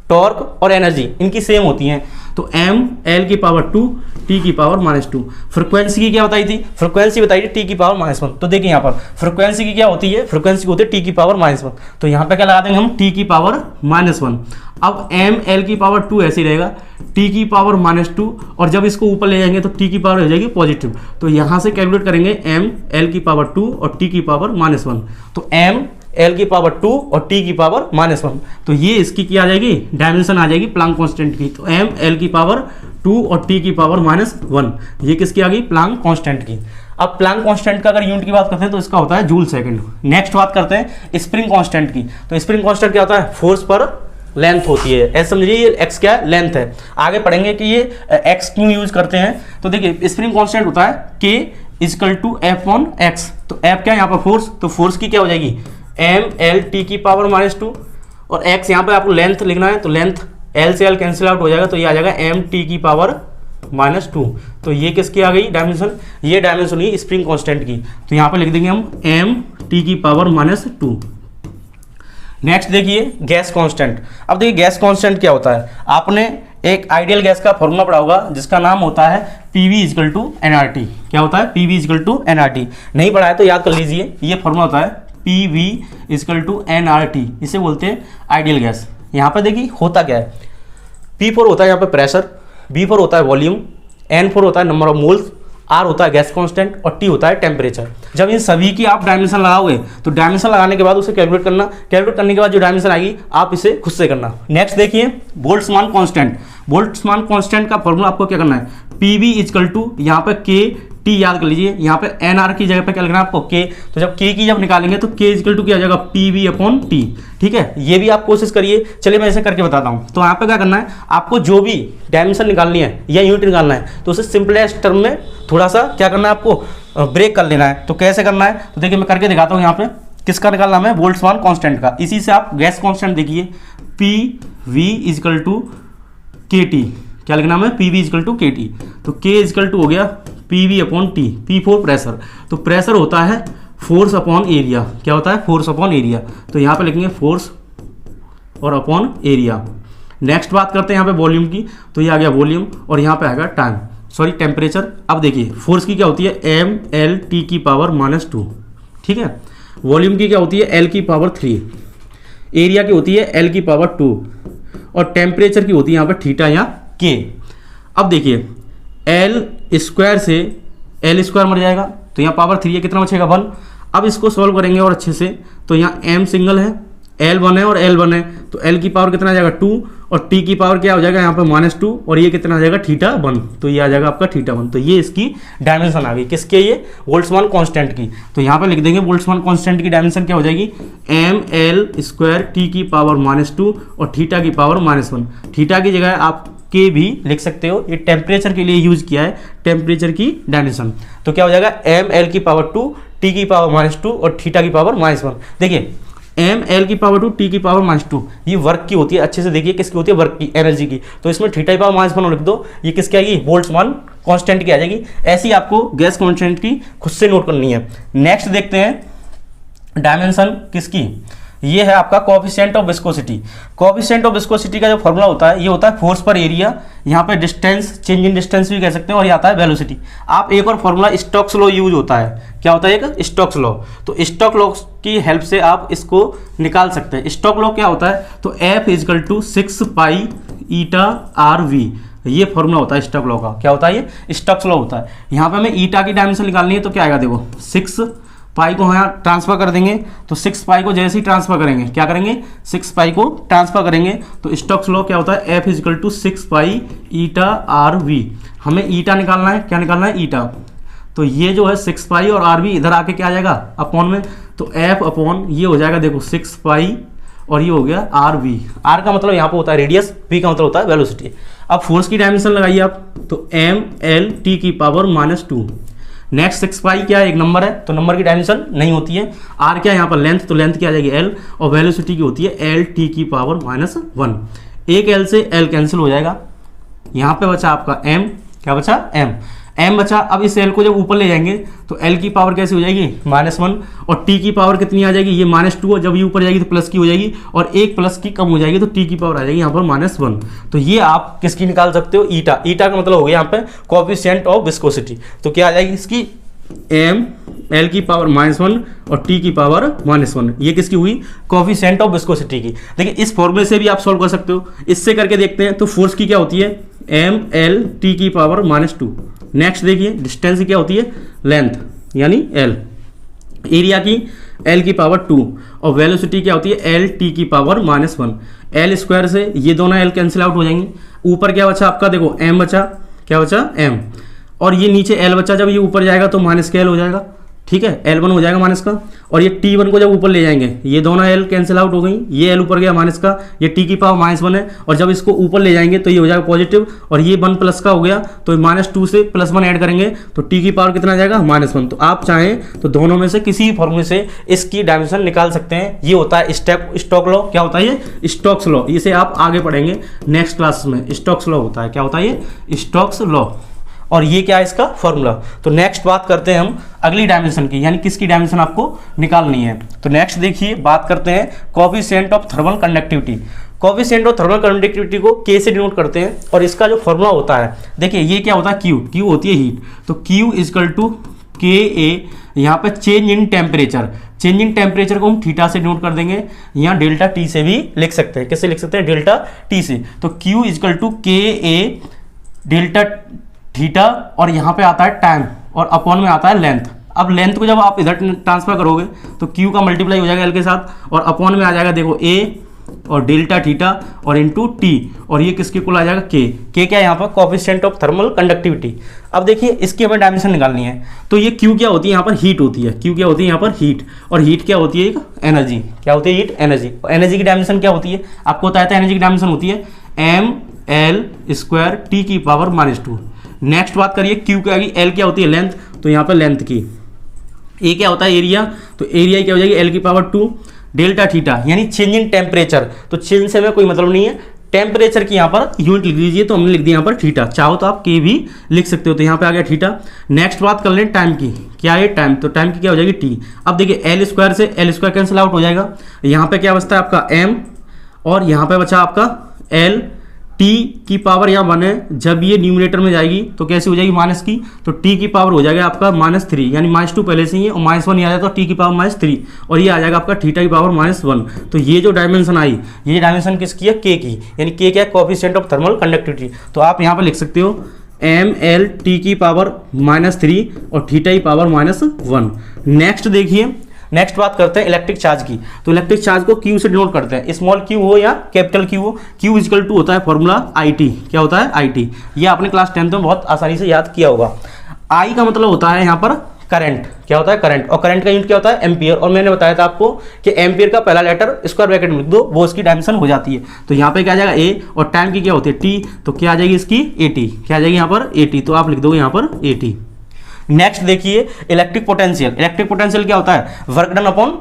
टॉर्क और एनर्जी इनकी सेम होती हैं, तो m l की पावर 2 t की पावर -2। फ्रिक्वेंसी की क्या बताई थी, फ्रिक्वेंसी बताई थी t की पावर -1। तो देखिए यहाँ पर फ्रिक्वेंसी की क्या होती है, फ्रिक्वेंसी होती है t की पावर -1, तो यहाँ पे क्या लगा देंगे हम, t की पावर -1। अब m l की पावर 2 ऐसे ही रहेगा, t की पावर -2, और जब इसको ऊपर ले जाएंगे तो t की पावर हो जाएगी पॉजिटिव, तो यहाँ से कैलकुलेट करेंगे m l की पावर 2 और t की पावर -1, तो m l की पावर 2 और t की पावर -1, तो ये इसकी क्या आ जाएगी, डायमेंशन आ जाएगी प्लांक कांस्टेंट की। तो m l की पावर 2 और t की पावर -1, ये किसकी आ गई, प्लांक कांस्टेंट की। अब प्लांक कांस्टेंट का अगर यूनिट की बात करते हैं तो इसका होता है जूल सेकंड। नेक्स्ट बात करते हैं स्प्रिंग कांस्टेंट की। तो स्प्रिंग कांस्टेंट क्या होता है, फोर्स पर लेंथ होती है, ऐसे समझिए ये x क्या है, लेंथ है। आगे पढ़ेंगे कि ये x क्यों यूज करते हैं। तो देखिए स्प्रिंग कांस्टेंट होता है k इजकल टू F/x। तो F क्या है यहाँ पर फोर्स, तो फोर्स की क्या हो जाएगी m l t की पावर -2, और x यहाँ पे आपको लेंथ लिखना है, तो लेंथ l से l कैंसिल आउट हो जाएगा, तो ये आ जाएगा m t की पावर -2। तो ये किसकी आ गई डायमेंशन, ये डायमेंशन हुई स्प्रिंग कांस्टेंट की। तो यहाँ पे लिख देंगे हम m t की पावर -2। नेक्स्ट देखिए गैस कांस्टेंट। अब देखिए गैस कांस्टेंट क्या होता है, आपने एक आइडियल गैस का फॉर्मूला पढ़ा होगा जिसका नाम होता है PV इजकल टू nRT। क्या होता है, PV इजकल टू nRT। नहीं पढ़ा है तो याद कर लीजिए, ये फॉर्मूला होता है PV इजकल टू nRT, इसे बोलते हैं आइडियल गैस। यहाँ पर देखिए होता क्या है, P4 होता है यहाँ पे प्रेशर, B4 होता है वॉल्यूम, N4 होता है नंबर ऑफ मोल्स, R होता है गैस कांस्टेंट और T होता है टेम्परेचर। जब इन सभी की आप डायमेंशन लगाओगे तो डायमेंशन लगाने के बाद उसे कैलकुलेट करना, कैलकुलेट करने के बाद जो डायमेंशन आएगी आप इसे खुद से करना। नेक्स्ट देखिए बोल्ट्जमान कांस्टेंट। बोल्ट्जमान कांस्टेंट का फॉर्मूला आपको क्या करना है, PV इजकल टू यहाँ पे K T याद कर लीजिए, यहाँ पे NR की जगह पे क्या लिखना है आपको K। तो जब K की जब निकालेंगे तो K इजकल टू क्या आ जाएगा PV अपॉन T, ठीक है। ये भी आप कोशिश करिए, चलिए मैं ऐसे करके बताता हूँ। तो यहाँ पे क्या करना है, आपको जो भी डायमेंशन निकालनी है या यूनिट निकालना है तो उसे सिंपलेस्ट टर्म में थोड़ा सा क्या करना है आपको, ब्रेक कर लेना है। तो कैसे करना है, तो देखिए मैं करके दिखाता हूँ। यहाँ पे किसका निकालना है, बोल्ट्जमान कांस्टेंट का। इसी से आप गैस कांस्टेंट देखिए PV इजकल टू KT, क्या लिखना है PV इजकल टू KT। तो K इजकल टू हो गया PV upon T, P4 pressure. तो प्रेशर होता है फोर्स अपॉन एरिया, क्या होता है फोर्स अपॉन एरिया। तो यहाँ पे लिखेंगे फोर्स और अपॉन एरिया। नेक्स्ट बात करते हैं यहाँ पे वॉल्यूम की। तो ये आ गया वॉल्यूम और यहाँ पे आएगा टाइम, सॉरी टेम्परेचर। अब देखिए फोर्स की क्या होती है m l t की पावर -2, ठीक है। वॉल्यूम की क्या होती है l की पावर 3, एरिया की होती है l की पावर 2, और टेम्परेचर की होती है यहाँ पे थीटा या k। अब देखिए l स्क्वायर से l स्क्वायर मर जाएगा, तो यहाँ पावर 3 है, कितना बचेगा 1। अब इसको सॉल्व करेंगे और अच्छे से, तो यहाँ m सिंगल है, L1 है और L1 है, तो L की पावर कितना आ जाएगा 2, और T की पावर क्या हो जाएगा यहाँ पे -2, और ये कितना आ जाएगा θ1, तो ये आ जाएगा आपका θ1। तो ये इसकी डायमेंशन आ गई, किसके, ये बोल्ट्जमान कांस्टेंट की। तो यहाँ पे लिख देंगे बोल्ट्जमान कांस्टेंट की डायमेंशन क्या हो जाएगी, m l स्क्वायर T की पावर -2 और θ की पावर -1। θ की जगह आप के भी लिख सकते हो, ये टेम्परेचर के लिए यूज किया है, टेम्परेचर की डायमेंशन। तो क्या हो जाएगा m l की पावर 2, T की पावर -2 और θ की पावर -1। देखिए एम एल की पावर 2 टी की पावर -2, ये वर्क की होती है। अच्छे से देखिए किसकी होती है, वर्क की, एनर्जी की। तो इसमें थीटा की पावर -1 लिख दो, ये किसकी आएगी, बोल्ट्जमान कांस्टेंट की आ जाएगी। ऐसी आपको गैस कांस्टेंट की खुद से नोट करनी है। नेक्स्ट देखते हैं डायमेंशन किसकी, ये है आपका coefficient of viscosity. Coefficient of viscosity का जो फॉर्मूला होता है, ये होता है फोर्स पर एरिया, यहाँ पे डिस्टेंस, चेंज इन डिस्टेंस भी कह सकते हैं, और ये आता है वेलोसिटी। आप एक और फॉर्मूला स्टोक्स लॉ यूज होता है, क्या होता है एक स्टोक्स लॉ। तो स्टोक्स लॉ की हेल्प से आप इसको निकाल सकते हैं। स्टोक्स लॉ क्या होता है, तो F = 6 पाई ईटा RV, ये फॉर्मूला होता है स्टोक्स लॉ का। क्या होता है, ये स्टोक्स लॉ होता है। यहाँ पे हमें ईटा की डायमेंशन निकालनी है, तो क्या आएगा, देखो 6 पाई को यहाँ ट्रांसफर कर देंगे, तो 6 पाई को जैसे ही ट्रांसफर करेंगे, क्या करेंगे, 6 पाई को ट्रांसफर करेंगे, तो स्टोक्स लॉ क्या होता है, F = 6 पाई ईटा RV। हमें ईटा निकालना है, क्या निकालना है, ईटा। तो ये जो है 6 पाई और RV इधर आके क्या आ जाएगा, अपॉन में, तो F अपॉन ये हो जाएगा, देखो 6 पाई और ये हो गया RV। R का मतलब यहाँ पे होता है रेडियस, V का मतलब होता है वेलोसिटी। अब फोर्स की डायमेंशन लगाइए आप, तो ML T की पावर -2। नेक्स्ट 6 पाई क्या है, एक नंबर है, तो नंबर की डायमेंशन नहीं होती है। R क्या है यहाँ पर, लेंथ, तो लेंथ क्या आ जाएगी L, और वेलोसिटी की होती है LT की पावर -1। एक L से L कैंसिल हो जाएगा, यहाँ पे बचा आपका M, क्या बचा, M बचा। अब इस L को जब ऊपर ले जाएंगे तो L की पावर कैसे हो जाएगी, -1, और T की पावर कितनी आ जाएगी, ये -2, और जब ये ऊपर जाएगी तो प्लस की हो जाएगी, और एक प्लस की कम हो जाएगी, तो T की पावर आ जाएगी यहाँ पर -1। तो ये आप किसकी निकाल सकते हो, ईटा। ईटा का मतलब हो गया यहाँ पे कोएफिशिएंट ऑफ विस्कोसिटी। तो क्या आ जाएगी इसकी, M L की पावर -1 और T की पावर -1, ये किसकी हुई, कोएफिशिएंट ऑफ विस्कोसिटी की। देखिए इस फॉर्मूले से भी आप सॉल्व कर सकते हो। इससे करके देखते हैं, तो फोर्स की क्या होती है, M L T की पावर -2। नेक्स्ट देखिए डिस्टेंस की क्या होती है, लेंथ, यानी L। एरिया की L की पावर 2, और वेलोसिटी क्या होती है, L T की पावर -1। L स्क्वायर से ये दोनों L कैंसिल आउट हो जाएंगे। ऊपर क्या बचा आपका, देखो M बचा, क्या बचा, M, और ये नीचे L बचा। जब ये ऊपर जाएगा तो माइनस का L हो जाएगा, ठीक है, L1 हो जाएगा माइनस का, और ये T1 को जब ऊपर ले जाएंगे, ये दोनों L कैंसिल आउट हो गई, ये L ऊपर गया माइनस का, ये T की पावर -1 है, और जब इसको ऊपर ले जाएंगे तो ये हो जाएगा पॉजिटिव, और ये 1 प्लस का हो गया, तो -2 से +1 ऐड करेंगे तो T की पावर कितना आ जाएगा, -1। तो आप चाहें तो दोनों में से किसी फॉर्मूले से इसकी डायमेंशन निकाल सकते हैं। ये होता है स्टोक्स लॉ। क्या होता है ये, स्टोक्स लॉ। इसे आप आगे पढ़ेंगे नेक्स्ट क्लास में। स्टोक्स लॉ होता है, क्या होता है ये, स्टोक्स लॉ। और ये क्या है इसका फॉर्मूला। तो नेक्स्ट बात करते हैं हम अगली डायमेंशन की, यानी किसकी डायमेंशन आपको निकालनी है। तो नेक्स्ट देखिए बात करते हैं coefficient of thermal conductivity. Coefficient of thermal conductivity को K से डिनोट करते हैं, और इसका जो फॉर्मूला होता है, देखिए ये क्या होता है, Q होती है हीट। तो Q = KA, यहाँ पे change in temperature. Change in temperature को हम थीटा से डिनोट कर देंगे, यहाँ डेल्टा T से भी लिख सकते हैं। किससे लिख सकते हैं, डेल्टा T से। तो Q = KA डेल्टा थीटा, और यहाँ पे आता है टाइम, और अपॉन में आता है लेंथ। अब लेंथ को जब आप इधर ट्रांसफर करोगे तो Q का मल्टीप्लाई हो जाएगा L के साथ, और अपॉन में आ जाएगा देखो A और डेल्टा थीटा और इंटू T, और ये किसके कुल आ जाएगा K क्या है यहाँ पर, कोएफिशिएंट ऑफ थर्मल कंडक्टिविटी। अब देखिए इसकी हमें डायमेंशन निकालनी है। तो ये Q क्या होती है, यहाँ पर हीट होती है। Q क्या होती है यहाँ पर, हीट, और हीट क्या होती है, एक एनर्जी। क्या होती है, हीट एनर्जी। और एनर्जी की डायमेंशन क्या होती है, आपको बताया था, एनर्जी की डायमेंशन होती है ML² T की पावर -2। नेक्स्ट बात करिए Q क्या आएगी, L क्या होती है, लेंथ, तो यहाँ पर लेंथ की। A क्या होता है, एरिया, तो एरिया क्या हो जाएगी, L की पावर 2 डेल्टा थीटा, यानी चेंज इन टेम्परेचर। तो चेंज से हमें कोई मतलब नहीं है, टेम्परेचर की यहाँ पर यूनिट लिख दीजिए, तो हमने लिख दिया यहाँ पर थीटा। चाहो तो आप K भी लिख सकते हो, तो यहाँ पे आ गया थीटा। नेक्स्ट बात कर लें टाइम की, क्या है टाइम, तो टाइम की क्या हो जाएगी T। अब देखिए L स्क्वायर से L स्क्वायर कैंसिल आउट हो जाएगा, यहाँ पे क्या बचता है आपका M, और यहाँ पे बचा आपका L। T की पावर यहाँ 1 है, जब ये न्यूमरेटर में जाएगी तो कैसे हो जाएगी, माइनस की, तो T की पावर हो जाएगा आपका -3, यानी -2 पहले से ही है, और -1 ही आ जाता है, तो T की पावर -3, और ये आ जाएगा आपका थीटा की पावर -1। तो ये जो डायमेंशन आई, ये डायमेंशन किसकी है, K की, यानी K क्या है, कोएफिशिएंट ऑफ थर्मल कंडक्टिविटी। तो आप यहाँ पर लिख सकते हो ML T की पावर -3 और थीटा की पावर -1। नेक्स्ट देखिए, नेक्स्ट बात करते हैं इलेक्ट्रिक चार्ज की। तो इलेक्ट्रिक चार्ज को Q से डिनोट करते हैं, स्मॉल q हो या कैपिटल Q हो। Q = होता है फॉर्मूला IT। क्या होता है, IT। ये आपने क्लास 10th में बहुत आसानी से याद किया होगा। I का मतलब होता है यहाँ पर करंट। क्या होता है, करंट, और करंट का यूनिट क्या होता है, एम्पियर। और मैंने बताया था आपको कि एम्पियर का पहला लेटर स्क्वायर ब्रैकेट में लिख दो, वो इसकी डायमेंशन हो जाती है। तो यहाँ पे क्या आ जाएगा A, और टाइम की क्या होती है T, तो क्या आ जाएगी इसकी AT। क्या आ जाएगी यहाँ पर AT, तो आप लिख दोगे यहाँ पर AT। नेक्स्ट देखिए इलेक्ट्रिक पोटेंशियल। इलेक्ट्रिक पोटेंशियल क्या होता है, वर्क डन अपॉन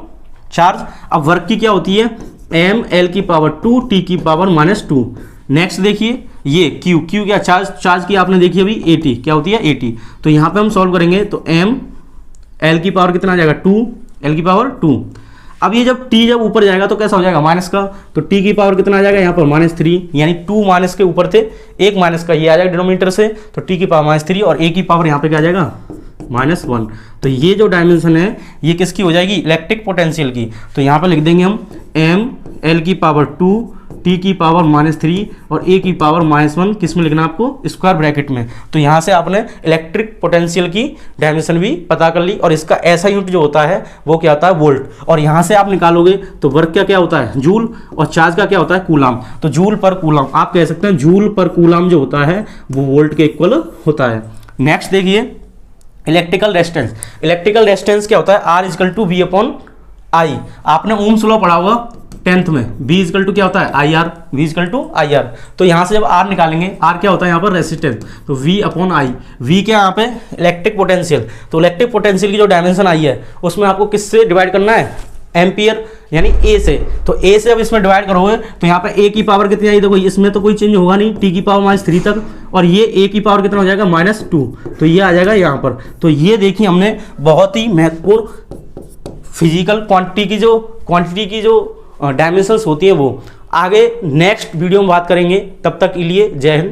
चार्ज। अब वर्क की क्या होती है, एम एल की पावर 2 टी की पावर -2। नेक्स्ट देखिए ये क्यू, क्यू क्या, चार्ज की आपने देखी अभी 80, क्या होती है 80। तो यहाँ पे हम सॉल्व करेंगे तो एम एल की पावर कितना आ जाएगा 2, एल की पावर 2। अब ये जब t जब ऊपर जाएगा तो कैसा हो जाएगा माइनस का, तो t की पावर कितना आ जाएगा यहाँ पर -3, यानी 2 माइनस के ऊपर थे, एक माइनस का ये आ जाएगा डिनोमिनेटर से, तो t की पावर -3 और a की पावर यहाँ पे क्या आ जाएगा -1। तो ये जो डायमेंशन है ये किसकी हो जाएगी, इलेक्ट्रिक पोटेंशियल की। तो यहाँ पर लिख देंगे हम m l की पावर 2 t की पावर -3 और a की पावर -1, किस में लिखना आपको, स्क्वायर ब्रैकेट में। तो यहाँ से आपने इलेक्ट्रिक पोटेंशियल की डायमेंशन भी पता कर ली, और इसका ऐसा यूनिट जो होता है वो क्या होता है, वोल्ट। और यहाँ से आप निकालोगे तो वर्क क्या क्या होता है, जूल, और चार्ज का क्या होता है, कूलाम। तो जूल पर कूलाम आप कह सकते हैं, जूल पर कूलाम जो होता है वो वोल्ट के इक्वल होता है। नेक्स्ट देखिए इलेक्ट्रिकल रेजिस्टेंस। इलेक्ट्रिकल रेजिस्टेंस क्या होता है, R = V/I। आपने ओम्स लॉ पढ़ा होगा 10th में, V = क्या होता है IR, V = IR। तो यहाँ से जब R निकालेंगे, R क्या होता है यहाँ पर रेजिस्टेंस, तो V/I। V क्या यहाँ पे इलेक्ट्रिक पोटेंशियल। तो इलेक्ट्रिक पोटेंशियल की जो डायमेंशन आई है उसमें आपको किससे डिवाइड करना है, एम्पियर, यानी A से। तो A से जब इसमें डिवाइड करोगे तो यहाँ पे A की पावर कितनी आई, देखो इसमें तो कोई चेंज होगा नहीं, t की पावर -3 तक, और ये A की पावर कितना हो जाएगा -2, तो ये आ जाएगा यहाँ पर। तो ये देखिए हमने बहुत ही महत्वपूर्ण फिजिकल क्वांटिटी की जो डायमेंशंस होती है वो आगे नेक्स्ट वीडियो में बात करेंगे। तब तक के लिए जय हिंद।